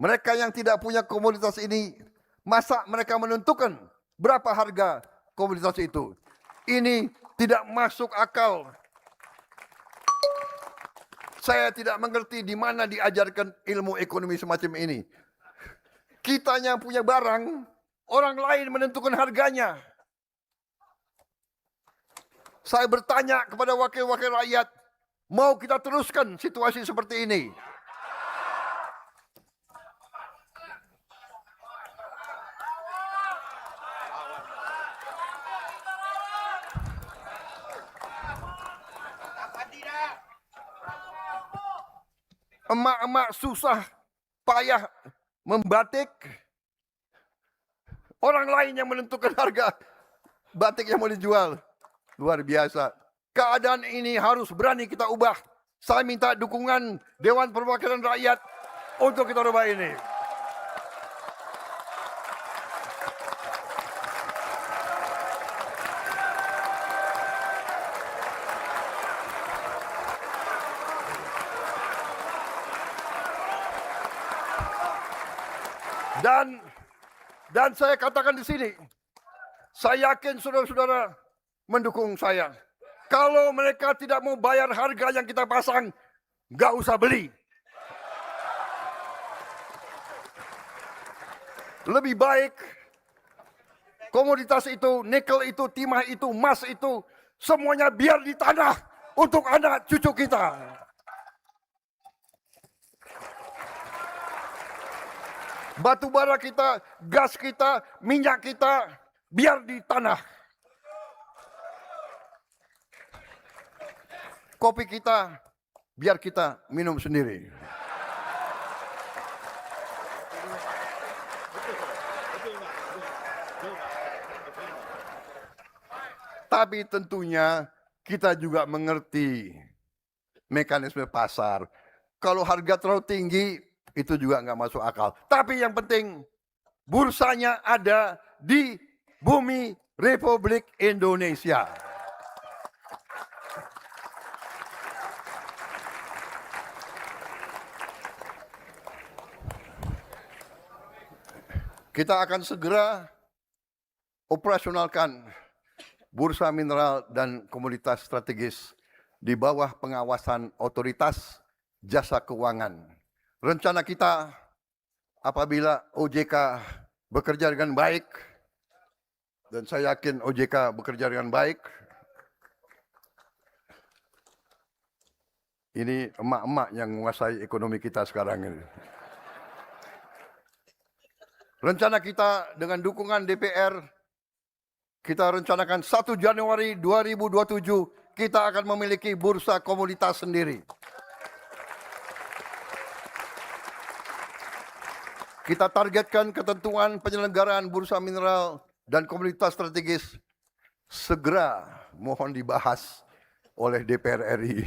Mereka yang tidak punya komoditas ini, masa mereka menentukan berapa harga komoditas itu? Ini tidak masuk akal. Saya tidak mengerti di mana diajarkan ilmu ekonomi semacam ini. Kitanya punya barang, orang lain menentukan harganya. Saya bertanya kepada wakil-wakil rakyat, mau kita teruskan situasi seperti ini? Emak-emak susah, payah membatik. Orang lain yang menentukan harga batik yang mau dijual. Luar biasa. Keadaan ini harus berani kita ubah. Saya minta dukungan Dewan Perwakilan Rakyat untuk kita ubah ini. Dan saya katakan di sini, saya yakin saudara-saudara mendukung saya. Kalau mereka tidak mau bayar harga yang kita pasang, nggak usah beli. Lebih baik komoditas itu, nikel itu, timah itu, emas itu, semuanya biar di tanah untuk anak cucu kita. Batu bara kita, gas kita, minyak kita, biar di tanah. Kopi kita, biar kita minum sendiri. Tapi tentunya kita juga mengerti mekanisme pasar. Kalau harga terlalu tinggi, itu juga nggak masuk akal. Tapi yang penting, bursanya ada di bumi Republik Indonesia. Kita akan segera operasionalkan bursa mineral dan komoditas strategis di bawah pengawasan otoritas jasa keuangan. Rencana kita apabila OJK bekerja dengan baik, dan saya yakin OJK bekerja dengan baik, ini emak-emak yang menguasai ekonomi kita sekarang ini. Rencana kita dengan dukungan DPR, kita rencanakan 1 Januari 2027 kita akan memiliki bursa komoditas sendiri. Kita targetkan ketentuan penyelenggaraan bursa mineral dan komoditas strategis segera mohon dibahas oleh DPR RI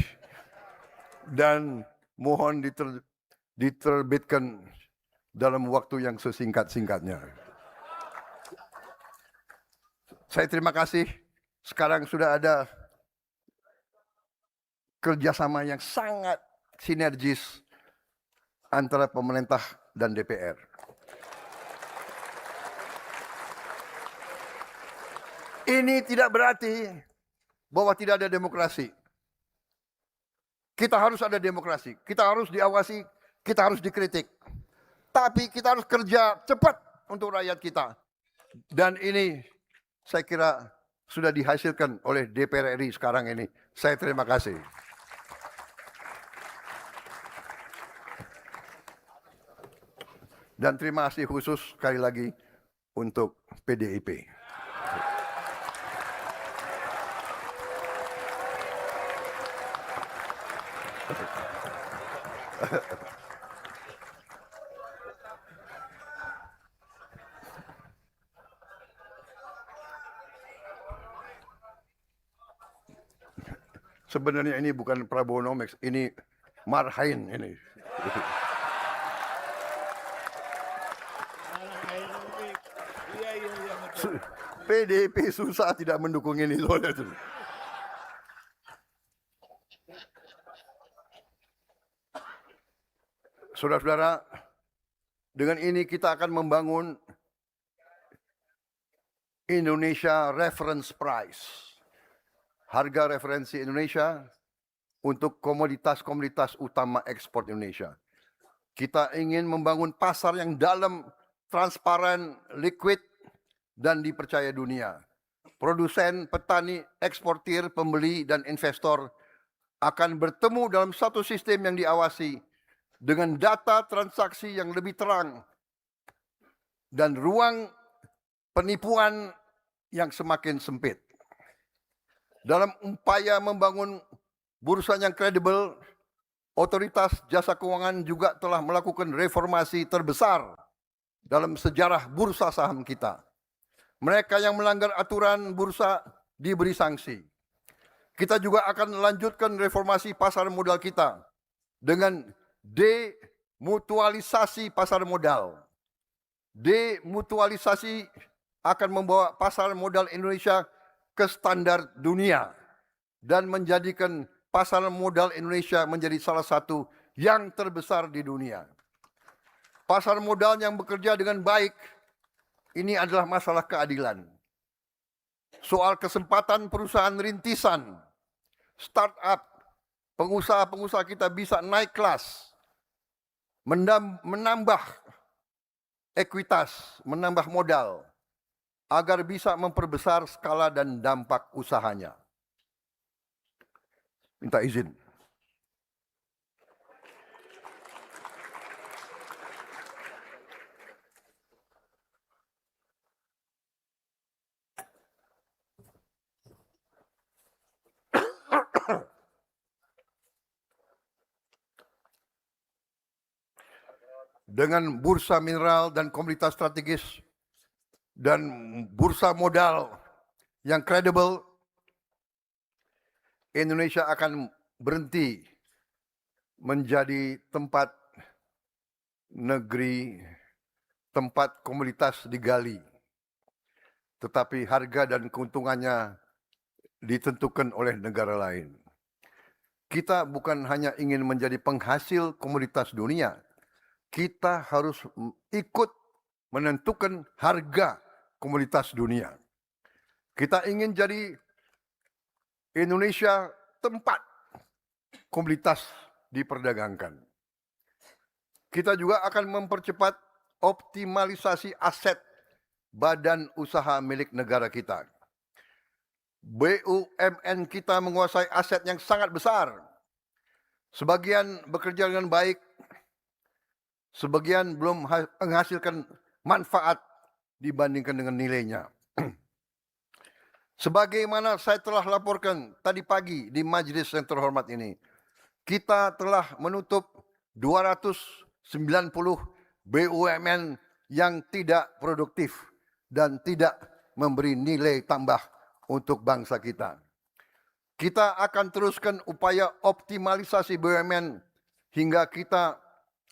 dan mohon diterbitkan dalam waktu yang sesingkat-singkatnya. Saya terima kasih. Sekarang sudah ada kerjasama yang sangat sinergis antara pemerintah dan DPR. Ini tidak berarti bahwa tidak ada demokrasi. Kita harus ada demokrasi, kita harus diawasi, kita harus dikritik. Tapi kita harus kerja cepat untuk rakyat kita. Dan ini saya kira sudah dihasilkan oleh DPR RI sekarang ini. Saya terima kasih. Dan terima kasih khusus sekali lagi untuk PDIP. Sebenarnya ini bukan Prabowo-nomics, ini Marhain ini. PDIP susah tidak mendukung ini soalnya itu. Saudara-saudara, dengan ini kita akan membangun Indonesia Reference Price. Harga referensi Indonesia untuk komoditas-komoditas utama ekspor Indonesia. Kita ingin membangun pasar yang dalam, transparan, liquid, dan dipercaya dunia. Produsen, petani, eksportir, pembeli, dan investor akan bertemu dalam satu sistem yang diawasi dengan data transaksi yang lebih terang dan ruang penipuan yang semakin sempit. Dalam upaya membangun bursa yang kredibel, otoritas jasa keuangan juga telah melakukan reformasi terbesar dalam sejarah bursa saham kita. Mereka yang melanggar aturan bursa diberi sanksi. Kita juga akan melanjutkan reformasi pasar modal kita dengan demutualisasi pasar modal. Demutualisasi akan membawa pasar modal Indonesia ke standar dunia dan menjadikan pasar modal Indonesia menjadi salah satu yang terbesar di dunia. Pasar modal yang bekerja dengan baik, ini adalah masalah keadilan. Soal kesempatan perusahaan rintisan, startup, pengusaha-pengusaha kita bisa naik kelas, menambah ekuitas, menambah modal, agar bisa memperbesar skala dan dampak usahanya. Minta izin. Dengan bursa mineral dan komoditas strategis dan bursa modal yang kredibel, Indonesia akan berhenti menjadi tempat negeri, tempat komoditas digali. Tetapi harga dan keuntungannya ditentukan oleh negara lain. Kita bukan hanya ingin menjadi penghasil komoditas dunia, kita harus ikut menentukan harga komoditas dunia. Kita ingin jadi Indonesia tempat komoditas diperdagangkan. Kita juga akan mempercepat optimalisasi aset badan usaha milik negara kita. BUMN kita menguasai aset yang sangat besar. Sebagian bekerja dengan baik, sebagian belum menghasilkan manfaat dibandingkan dengan nilainya. Sebagaimana saya telah laporkan tadi pagi di majelis yang terhormat ini, kita telah menutup 290 BUMN yang tidak produktif dan tidak memberi nilai tambah untuk bangsa kita. Kita akan teruskan upaya optimalisasi BUMN hingga kita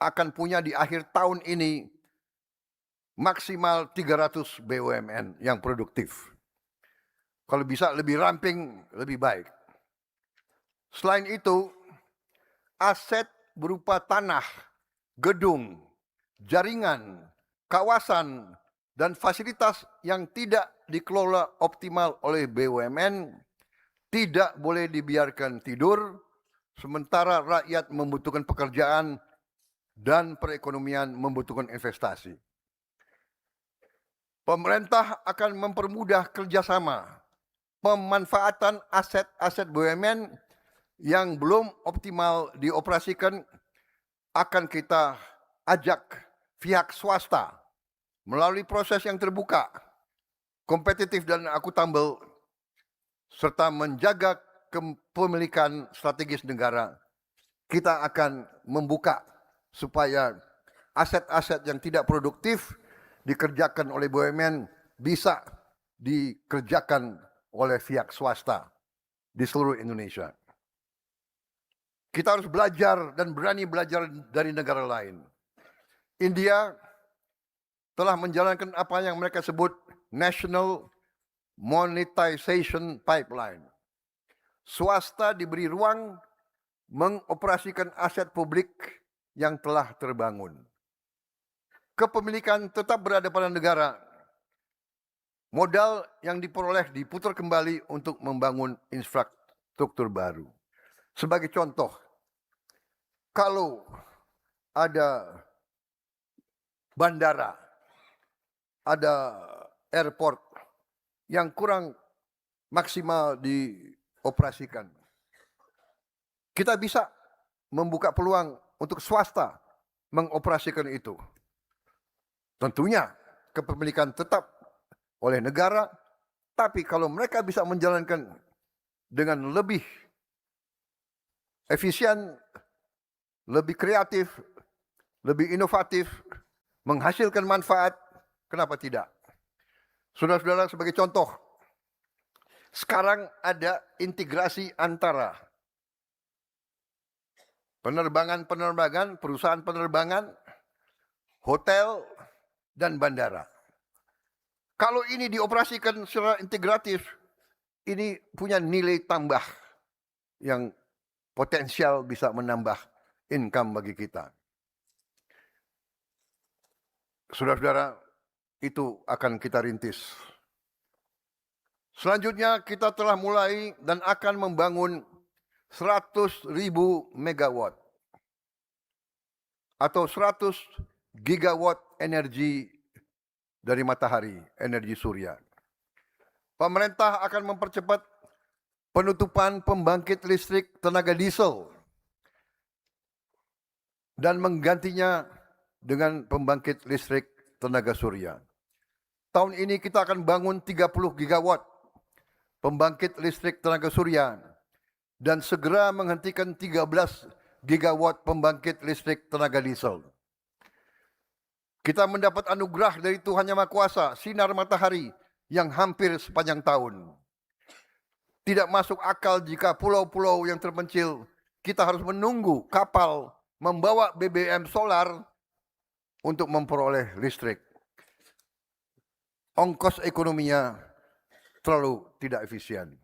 akan punya di akhir tahun ini maksimal 300 BUMN yang produktif. Kalau bisa lebih ramping, lebih baik. Selain itu, aset berupa tanah, gedung, jaringan, kawasan, dan fasilitas yang tidak dikelola optimal oleh BUMN tidak boleh dibiarkan tidur, sementara rakyat membutuhkan pekerjaan dan perekonomian membutuhkan investasi. Pemerintah akan mempermudah kerjasama pemanfaatan aset-aset BUMN yang belum optimal dioperasikan akan kita ajak pihak swasta melalui proses yang terbuka, kompetitif dan akuntabel, serta menjaga kepemilikan strategis negara, kita akan membuka supaya aset-aset yang tidak produktif dikerjakan oleh BUMN bisa dikerjakan oleh pihak swasta di seluruh Indonesia. Kita harus belajar dan berani belajar dari negara lain. India telah menjalankan apa yang mereka sebut National Monetization Pipeline. Swasta diberi ruang mengoperasikan aset publik yang telah terbangun. Kepemilikan tetap berada pada negara. Modal yang diperoleh diputar kembali untuk membangun infrastruktur baru. Sebagai contoh, kalau ada bandara, ada airport yang kurang maksimal dioperasikan, kita bisa membuka peluang untuk swasta mengoperasikan itu. Tentunya kepemilikan tetap oleh negara, tapi kalau mereka bisa menjalankan dengan lebih efisien, lebih kreatif, lebih inovatif, menghasilkan manfaat, kenapa tidak? Saudara-saudara, sebagai contoh, sekarang ada integrasi antara penerbangan, perusahaan penerbangan, hotel, dan bandara. Kalau ini dioperasikan secara integratif, ini punya nilai tambah yang potensial bisa menambah income bagi kita. Saudara-saudara, itu akan kita rintis. Selanjutnya kita telah mulai dan akan membangun 100.000 megawatt atau 100 gigawatt energi dari matahari, energi surya. Pemerintah akan mempercepat penutupan pembangkit listrik tenaga diesel dan menggantinya dengan pembangkit listrik tenaga surya. Tahun ini kita akan bangun 30 gigawatt pembangkit listrik tenaga surya dan segera menghentikan 13 gigawatt pembangkit listrik tenaga diesel. Kita mendapat anugerah dari Tuhan Yang Maha Kuasa, sinar matahari yang hampir sepanjang tahun. Tidak masuk akal jika pulau-pulau yang terpencil, kita harus menunggu kapal membawa BBM solar untuk memperoleh listrik. Ongkos ekonominya terlalu tidak efisien.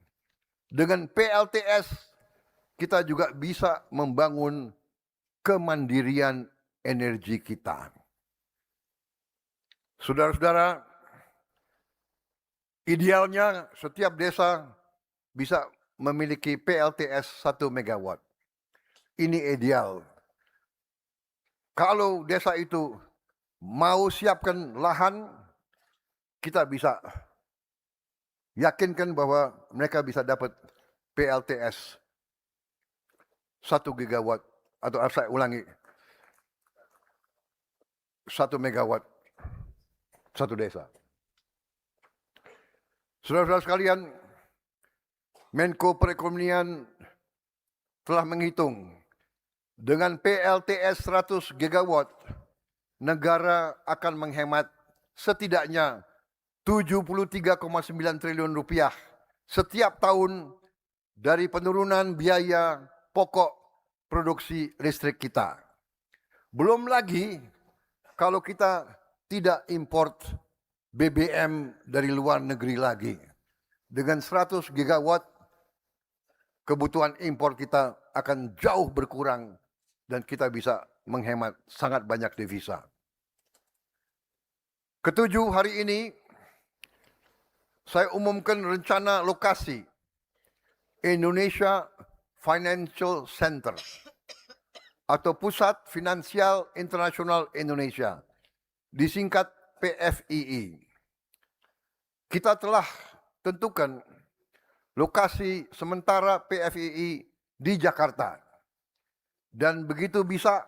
Dengan PLTS, kita juga bisa membangun kemandirian energi kita. Saudara-saudara, idealnya setiap desa bisa memiliki PLTS 1 megawatt. Ini ideal. Kalau desa itu mau siapkan lahan, kita bisa yakinkan bahwa mereka bisa dapat PLTS 1 gigawatt, atau saya ulangi, 1 megawatt satu desa. Saudara-saudara sekalian, Menko Perekonomian telah menghitung dengan PLTS 100 gigawatt, negara akan menghemat setidaknya 73,9 triliun rupiah setiap tahun dari penurunan biaya pokok produksi listrik kita. Belum lagi kalau kita tidak import BBM dari luar negeri lagi. Dengan 100 gigawatt, kebutuhan impor kita akan jauh berkurang dan kita bisa menghemat sangat banyak devisa. Ketujuh, hari ini saya umumkan rencana lokasi Indonesia Financial Center atau Pusat Finansial Internasional Indonesia, disingkat PFII. Kita telah tentukan lokasi sementara PFII di Jakarta. Dan begitu bisa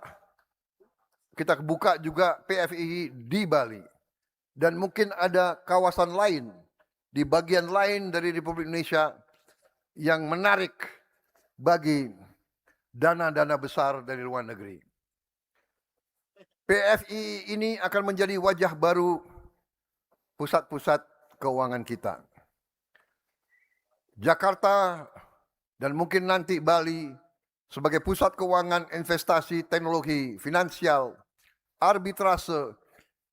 kita buka juga PFII di Bali. dan mungkin ada kawasan lain di bagian lain dari Republik Indonesia yang menarik bagi dana-dana besar dari luar negeri. PFII ini akan menjadi wajah baru pusat-pusat keuangan kita. Jakarta dan mungkin nanti Bali sebagai pusat keuangan, investasi, teknologi, finansial, arbitrase,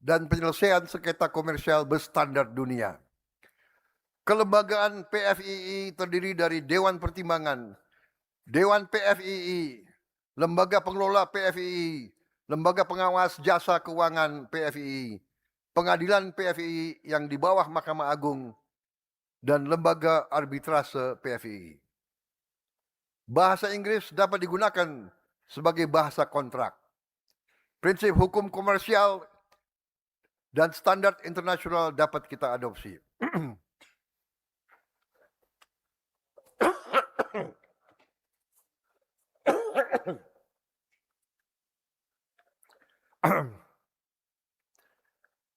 dan penyelesaian sengketa komersial berstandar dunia. Kelembagaan PFII terdiri dari Dewan Pertimbangan, Dewan PFII, Lembaga Pengelola PFII, Lembaga Pengawas Jasa Keuangan PFII, Pengadilan PFII yang di bawah Mahkamah Agung, dan Lembaga Arbitrase PFII. Bahasa Inggris dapat digunakan sebagai bahasa kontrak. Prinsip hukum komersial dan standar internasional dapat kita adopsi.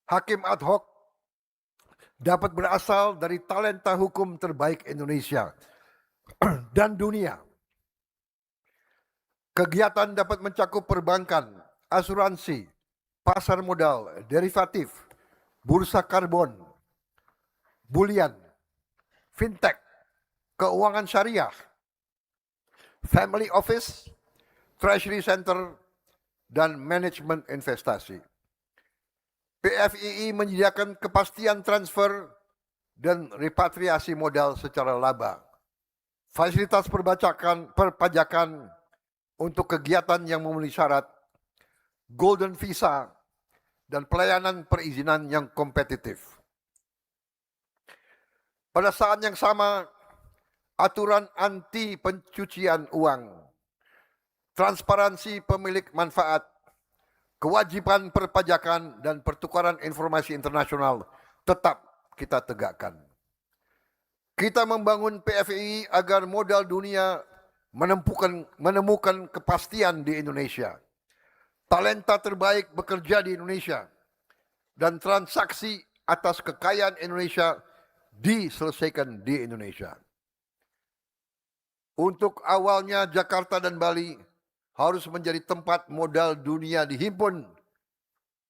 Hakim ad hoc dapat berasal dari talenta hukum terbaik Indonesia dan dunia. Kegiatan dapat mencakup perbankan, asuransi, pasar modal, derivatif, bursa karbon, bulian, fintech, keuangan syariah, family office, treasury center, dan manajemen investasi. PFII menyediakan kepastian transfer dan repatriasi modal secara laba, fasilitas perpajakan untuk kegiatan yang memenuhi syarat, golden visa, dan pelayanan perizinan yang kompetitif. Pada saat yang sama, aturan anti pencucian uang, transparansi pemilik manfaat, kewajiban perpajakan, dan pertukaran informasi internasional tetap kita tegakkan. Kita membangun PFII agar modal dunia menemukan kepastian di Indonesia. Talenta terbaik bekerja di Indonesia. Dan transaksi atas kekayaan Indonesia diselesaikan di Indonesia. Untuk awalnya Jakarta dan Bali harus menjadi tempat modal dunia dihimpun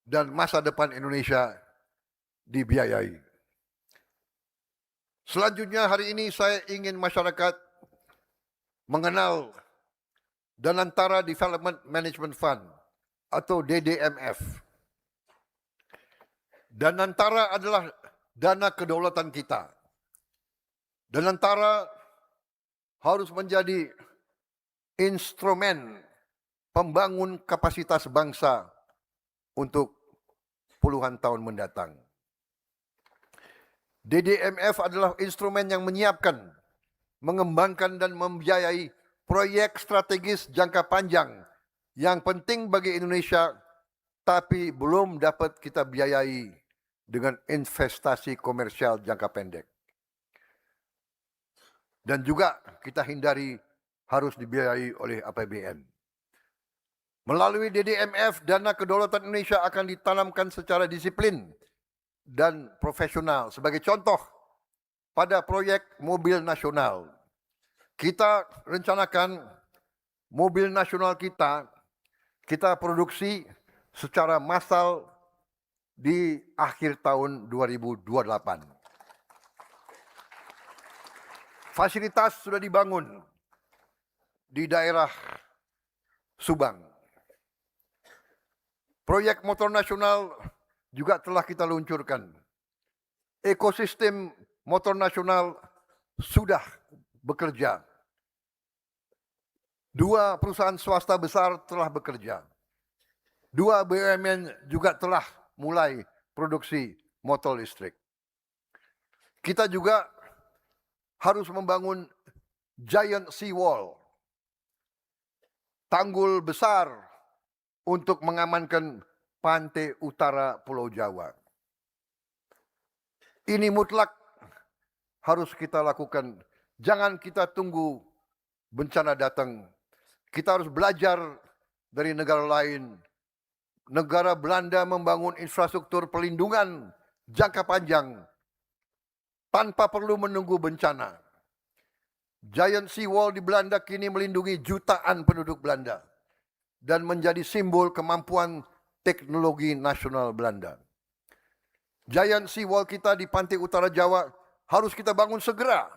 dan masa depan Indonesia dibiayai. Selanjutnya hari ini saya ingin masyarakat mengenal Danantara Development Management Fund atau DDMF. Danantara adalah dana kedaulatan kita. Danantara harus menjadi instrumen pembangun kapasitas bangsa untuk puluhan tahun mendatang. DDMF adalah instrumen yang menyiapkan, mengembangkan dan membiayai proyek strategis jangka panjang yang penting bagi Indonesia, tapi belum dapat kita biayai dengan investasi komersial jangka pendek. Dan juga kita hindari harus dibiayai oleh APBN. Melalui DDMF, dana kedaulatan Indonesia akan ditanamkan secara disiplin dan profesional. Sebagai contoh, pada proyek mobil nasional, kita rencanakan mobil nasional kita produksi secara massal di akhir tahun 2028. Fasilitas sudah dibangun di daerah Subang. Proyek motor nasional juga telah kita luncurkan. Ekosistem motor nasional sudah bekerja. 2 perusahaan swasta besar telah bekerja. 2 BUMN juga telah mulai produksi motor listrik. Kita juga harus membangun giant seawall, tanggul besar untuk mengamankan pantai utara Pulau Jawa. Ini mutlak harus kita lakukan. Jangan kita tunggu bencana datang. Kita harus belajar dari negara lain. Negara Belanda membangun infrastruktur perlindungan jangka panjang tanpa perlu menunggu bencana. Giant Seawall di Belanda kini melindungi jutaan penduduk Belanda dan menjadi simbol kemampuan teknologi nasional Belanda. Giant Seawall kita di pantai utara Jawa harus kita bangun segera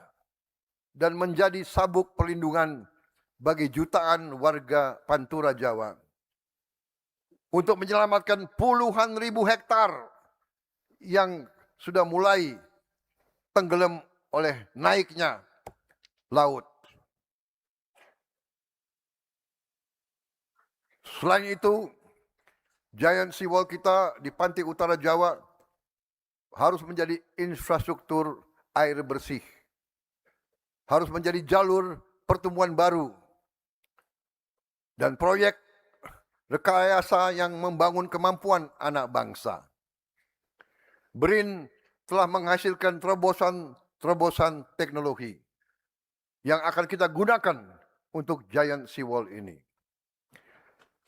dan menjadi sabuk perlindungan bagi jutaan warga Pantura Jawa untuk menyelamatkan puluhan ribu hektar yang sudah mulai tenggelam oleh naiknya laut. Selain itu, Giant Seawall kita di pantai utara Jawa harus menjadi infrastruktur air bersih. Harus menjadi jalur pertumbuhan baru. Dan proyek rekayasa yang membangun kemampuan anak bangsa. BRIN telah menghasilkan terobosan teknologi yang akan kita gunakan untuk Giant Seawall ini.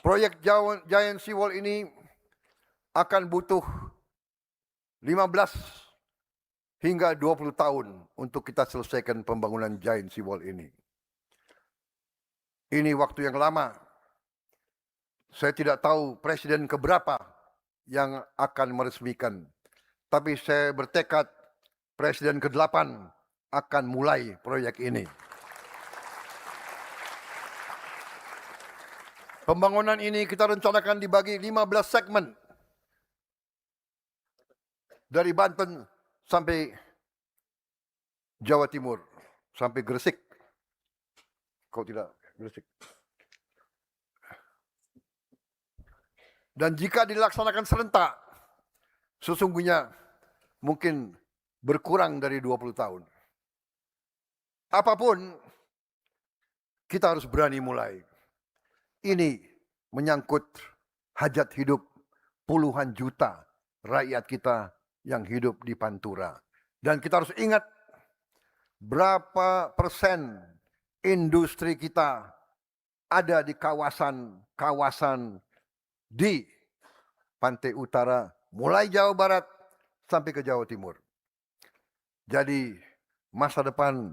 Proyek Giant Seawall ini akan butuh 15 hingga 20 tahun untuk kita selesaikan pembangunan Giant Seawall ini. Ini waktu yang lama. Saya tidak tahu presiden keberapa yang akan meresmikan. Tapi saya bertekad presiden ke-8 akan mulai proyek ini. Pembangunan ini kita rencanakan dibagi 15 segmen. Dari Banten sampai Jawa Timur, sampai Gresik. Kau tidak Gresik. Dan jika dilaksanakan serentak, sesungguhnya mungkin berkurang dari 20 tahun. Apapun, kita harus berani mulai. Ini menyangkut hajat hidup puluhan juta rakyat kita yang hidup di Pantura. Dan kita harus ingat berapa persen industri kita ada di kawasan di pantai utara, mulai Jawa Barat sampai ke Jawa Timur. Jadi masa depan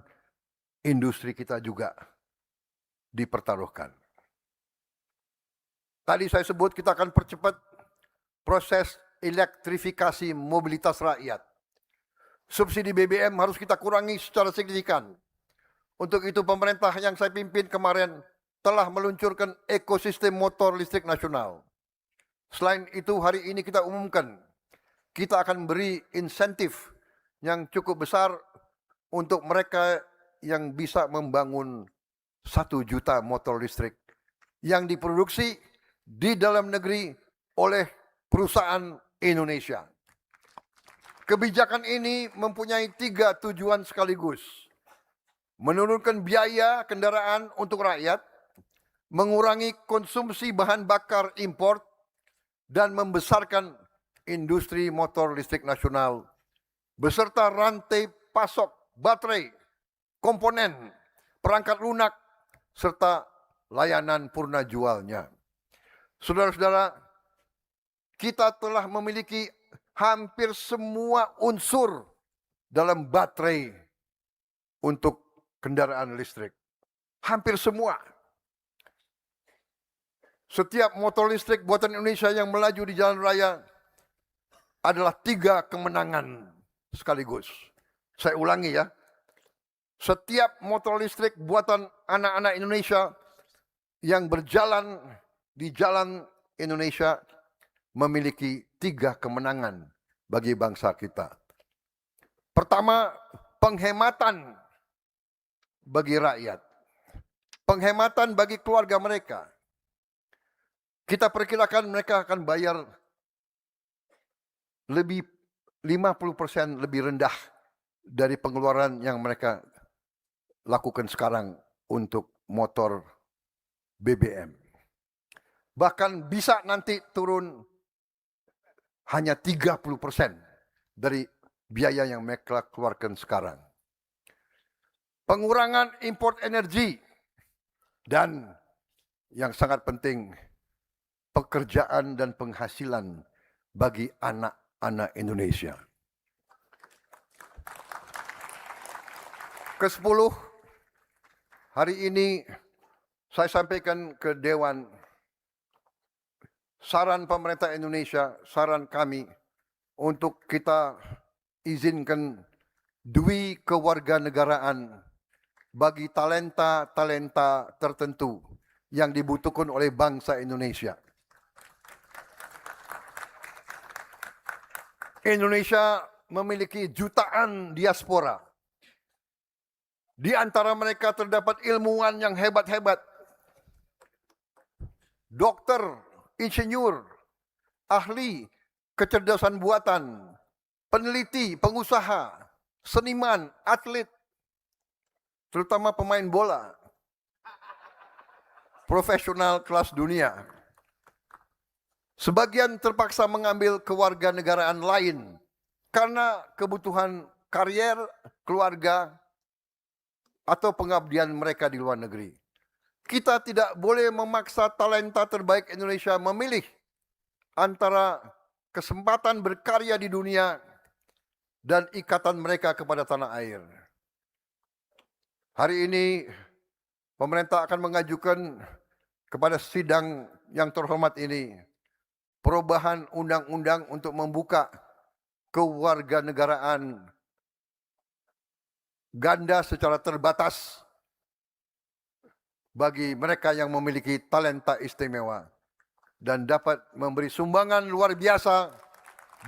industri kita juga dipertaruhkan. Tadi saya sebut kita akan percepat proses elektrifikasi mobilitas rakyat. Subsidi BBM harus kita kurangi secara signifikan. Untuk itu pemerintah yang saya pimpin kemarin telah meluncurkan ekosistem motor listrik nasional. Selain itu hari ini kita umumkan, kita akan beri insentif yang cukup besar untuk mereka yang bisa membangun 1 juta motor listrik yang diproduksi di dalam negeri oleh perusahaan Indonesia. Kebijakan ini mempunyai 3 tujuan sekaligus. Menurunkan biaya kendaraan untuk rakyat, mengurangi konsumsi bahan bakar impor, dan membesarkan industri motor listrik nasional, beserta rantai pasok baterai, komponen, perangkat lunak, serta layanan purna jualnya. Saudara-saudara, kita telah memiliki hampir semua unsur dalam baterai untuk kendaraan listrik. Hampir semua. Setiap motor listrik buatan Indonesia yang melaju di jalan raya adalah 3 kemenangan sekaligus. Saya ulangi ya. Setiap motor listrik buatan anak-anak Indonesia yang berjalan di jalan Indonesia memiliki 3 kemenangan bagi bangsa kita. Pertama, penghematan bagi rakyat. Penghematan bagi keluarga mereka. Kita perkirakan mereka akan bayar lebih 50% lebih rendah dari pengeluaran yang mereka lakukan sekarang untuk motor BBM. Bahkan bisa nanti turun hanya 30% dari biaya yang mereka keluarkan sekarang. Pengurangan import energi dan yang sangat penting, pekerjaan dan penghasilan bagi anak-anak Indonesia. ke-10 hari ini saya sampaikan ke Dewan saran pemerintah Indonesia, saran kami untuk kita izinkan dui kewarganegaraan bagi talenta-talenta tertentu yang dibutuhkan oleh bangsa Indonesia. Indonesia memiliki jutaan diaspora. Di antara mereka terdapat ilmuwan yang hebat-hebat, dokter, insinyur, ahli kecerdasan buatan, peneliti, pengusaha, seniman, atlet, terutama pemain bola, profesional kelas dunia. Sebagian terpaksa mengambil kewarganegaraan lain karena kebutuhan karier, keluarga, atau pengabdian mereka di luar negeri. Kita tidak boleh memaksa talenta terbaik Indonesia memilih antara kesempatan berkarya di dunia dan ikatan mereka kepada tanah air. Hari ini pemerintah akan mengajukan kepada sidang yang terhormat ini perubahan undang-undang untuk membuka kewarganegaraan ganda secara terbatas bagi mereka yang memiliki talenta istimewa dan dapat memberi sumbangan luar biasa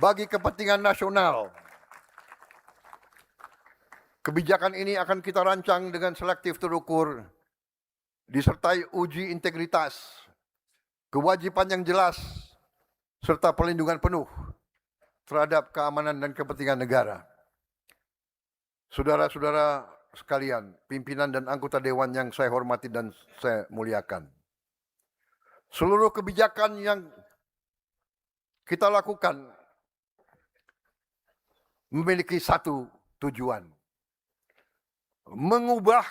bagi kepentingan nasional. Kebijakan ini akan kita rancang dengan selektif terukur, disertai uji integritas, kewajiban yang jelas, serta perlindungan penuh terhadap keamanan dan kepentingan negara. Saudara-saudara sekalian, pimpinan dan anggota dewan yang saya hormati dan saya muliakan. Seluruh kebijakan yang kita lakukan memiliki satu tujuan. Mengubah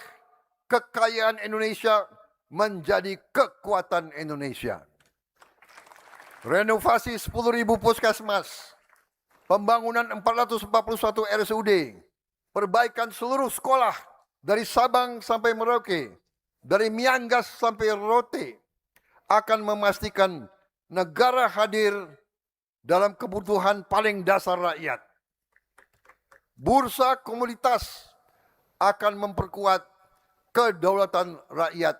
kekayaan Indonesia menjadi kekuatan Indonesia. Renovasi 10.000 puskesmas, pembangunan 441 RSUD, perbaikan seluruh sekolah dari Sabang sampai Merauke, dari Miangas sampai Rote, akan memastikan negara hadir dalam kebutuhan paling dasar rakyat. Bursa komoditas akan memperkuat kedaulatan rakyat,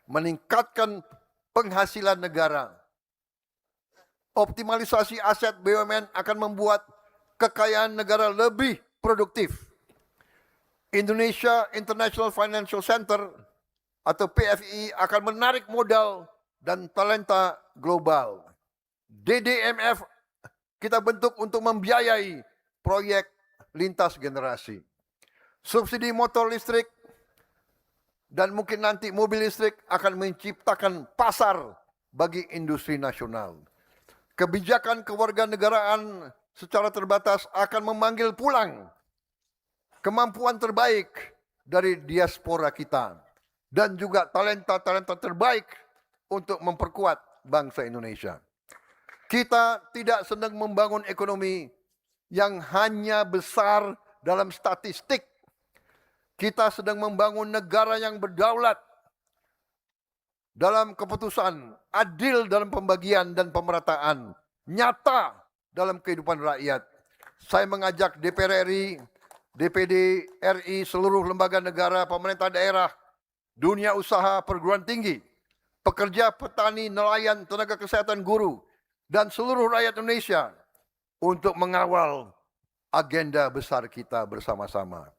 meningkatkan penghasilan negara. Optimalisasi aset BUMN akan membuat kekayaan negara lebih produktif. Indonesia International Financial Center atau PFI akan menarik modal dan talenta global. DDMF kita bentuk untuk membiayai proyek lintas generasi. Subsidi motor listrik dan mungkin nanti mobil listrik akan menciptakan pasar bagi industri nasional. Kebijakan kewarganegaraan secara terbatas akan memanggil pulang kemampuan terbaik dari diaspora kita dan juga talenta-talenta terbaik untuk memperkuat bangsa Indonesia. Kita tidak sedang membangun ekonomi yang hanya besar dalam statistik. Kita sedang membangun negara yang berdaulat dalam keputusan, adil dalam pembagian dan pemerataan, nyata dalam kehidupan rakyat. Saya mengajak DPR RI, DPD RI, seluruh lembaga negara, pemerintah daerah, dunia usaha, perguruan tinggi, pekerja, petani, nelayan, tenaga kesehatan, guru, dan seluruh rakyat Indonesia untuk mengawal agenda besar kita bersama-sama.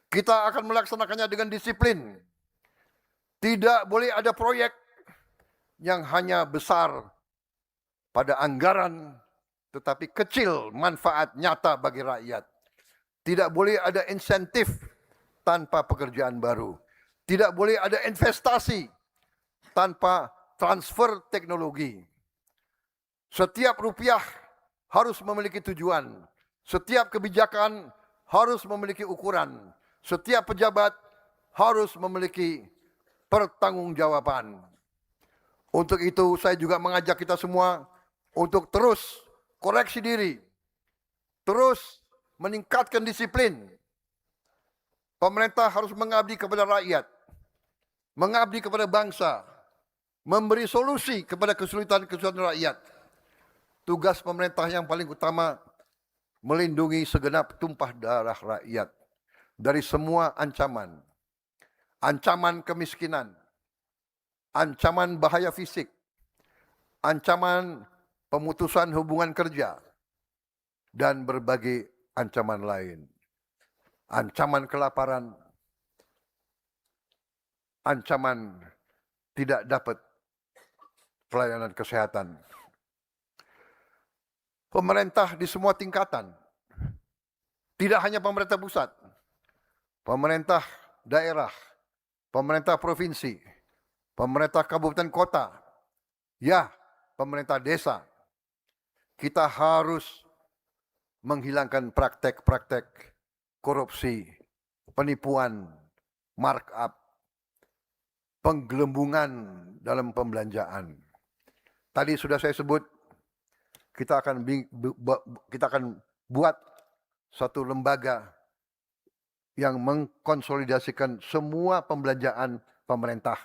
Kita akan melaksanakannya dengan disiplin. Tidak boleh ada proyek yang hanya besar pada anggaran, tetapi kecil manfaat nyata bagi rakyat. Tidak boleh ada insentif tanpa pekerjaan baru. Tidak boleh ada investasi tanpa transfer teknologi. Setiap rupiah harus memiliki tujuan. Setiap kebijakan harus memiliki ukuran. Setiap pejabat harus memiliki pertanggungjawaban. Untuk itu saya juga mengajak kita semua untuk terus koreksi diri. Terus meningkatkan disiplin. Pemerintah harus mengabdi kepada rakyat, mengabdi kepada bangsa, memberi solusi kepada kesulitan-kesulitan rakyat. Tugas pemerintah yang paling utama melindungi segenap tumpah darah rakyat dari semua ancaman. Ancaman kemiskinan, ancaman bahaya fisik, ancaman pemutusan hubungan kerja, dan berbagai ancaman lain. Ancaman kelaparan, ancaman tidak dapat pelayanan kesehatan. Pemerintah di semua tingkatan, tidak hanya pemerintah pusat, pemerintah daerah, pemerintah provinsi, pemerintah kabupaten kota, ya, pemerintah desa, kita harus menghilangkan praktek-praktek korupsi, penipuan, markup, penggelembungan dalam pembelanjaan. Tadi sudah saya sebut, kita akan buat satu lembaga yang mengkonsolidasikan semua pembelanjaan pemerintah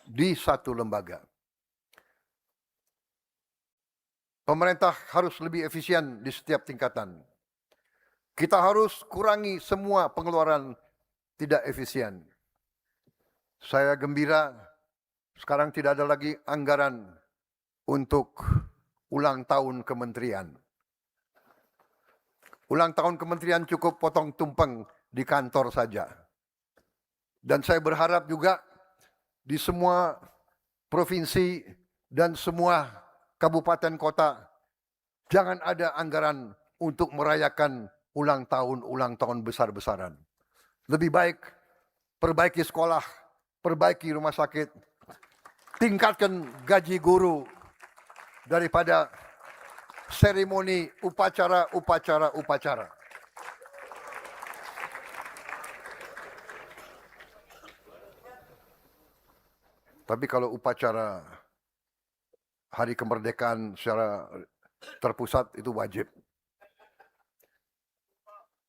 di satu lembaga. Pemerintah harus lebih efisien di setiap tingkatan. Kita harus kurangi semua pengeluaran tidak efisien. Saya gembira sekarang tidak ada lagi anggaran untuk ulang tahun kementerian. Ulang tahun kementerian cukup potong tumpeng di kantor saja. Dan saya berharap juga di semua provinsi dan semua kabupaten kota jangan ada anggaran untuk merayakan ulang tahun besar-besaran. Lebih baik perbaiki sekolah, perbaiki rumah sakit, tingkatkan gaji guru daripada seremoni upacara. Tapi kalau upacara hari kemerdekaan secara terpusat itu wajib.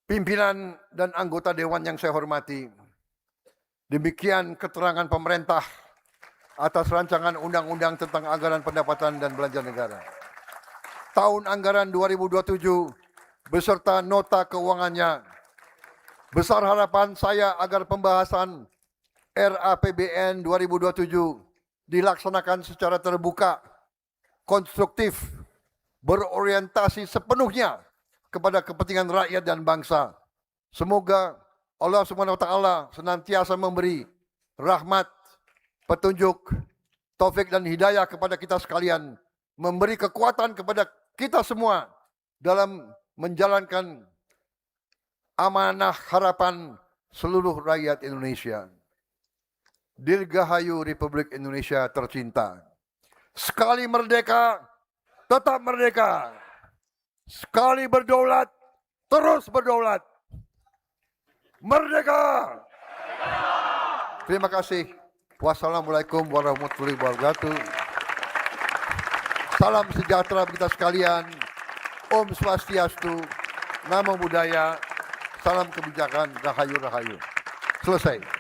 Pimpinan dan anggota dewan yang saya hormati, demikian keterangan pemerintah atas rancangan undang-undang tentang anggaran pendapatan dan belanja negara. Tahun anggaran 2027 beserta nota keuangannya. Besar harapan saya agar pembahasan RAPBN 2027 dilaksanakan secara terbuka, konstruktif, berorientasi sepenuhnya kepada kepentingan rakyat dan bangsa. Semoga Allah Subhanahu wa taala senantiasa memberi rahmat, petunjuk, taufik dan hidayah kepada kita sekalian, memberi kekuatan kepada kita semua dalam menjalankan amanah harapan seluruh rakyat Indonesia. Dirgahayu Republik Indonesia tercinta. Sekali merdeka, tetap merdeka. Sekali berdaulat, terus berdaulat. Merdeka! Terima kasih. Wassalamualaikum warahmatullahi wabarakatuh. Salam sejahtera kita sekalian. Om Swastiastu. Namo Buddhaya. Salam kebijakan. Rahayu, rahayu. Selesai.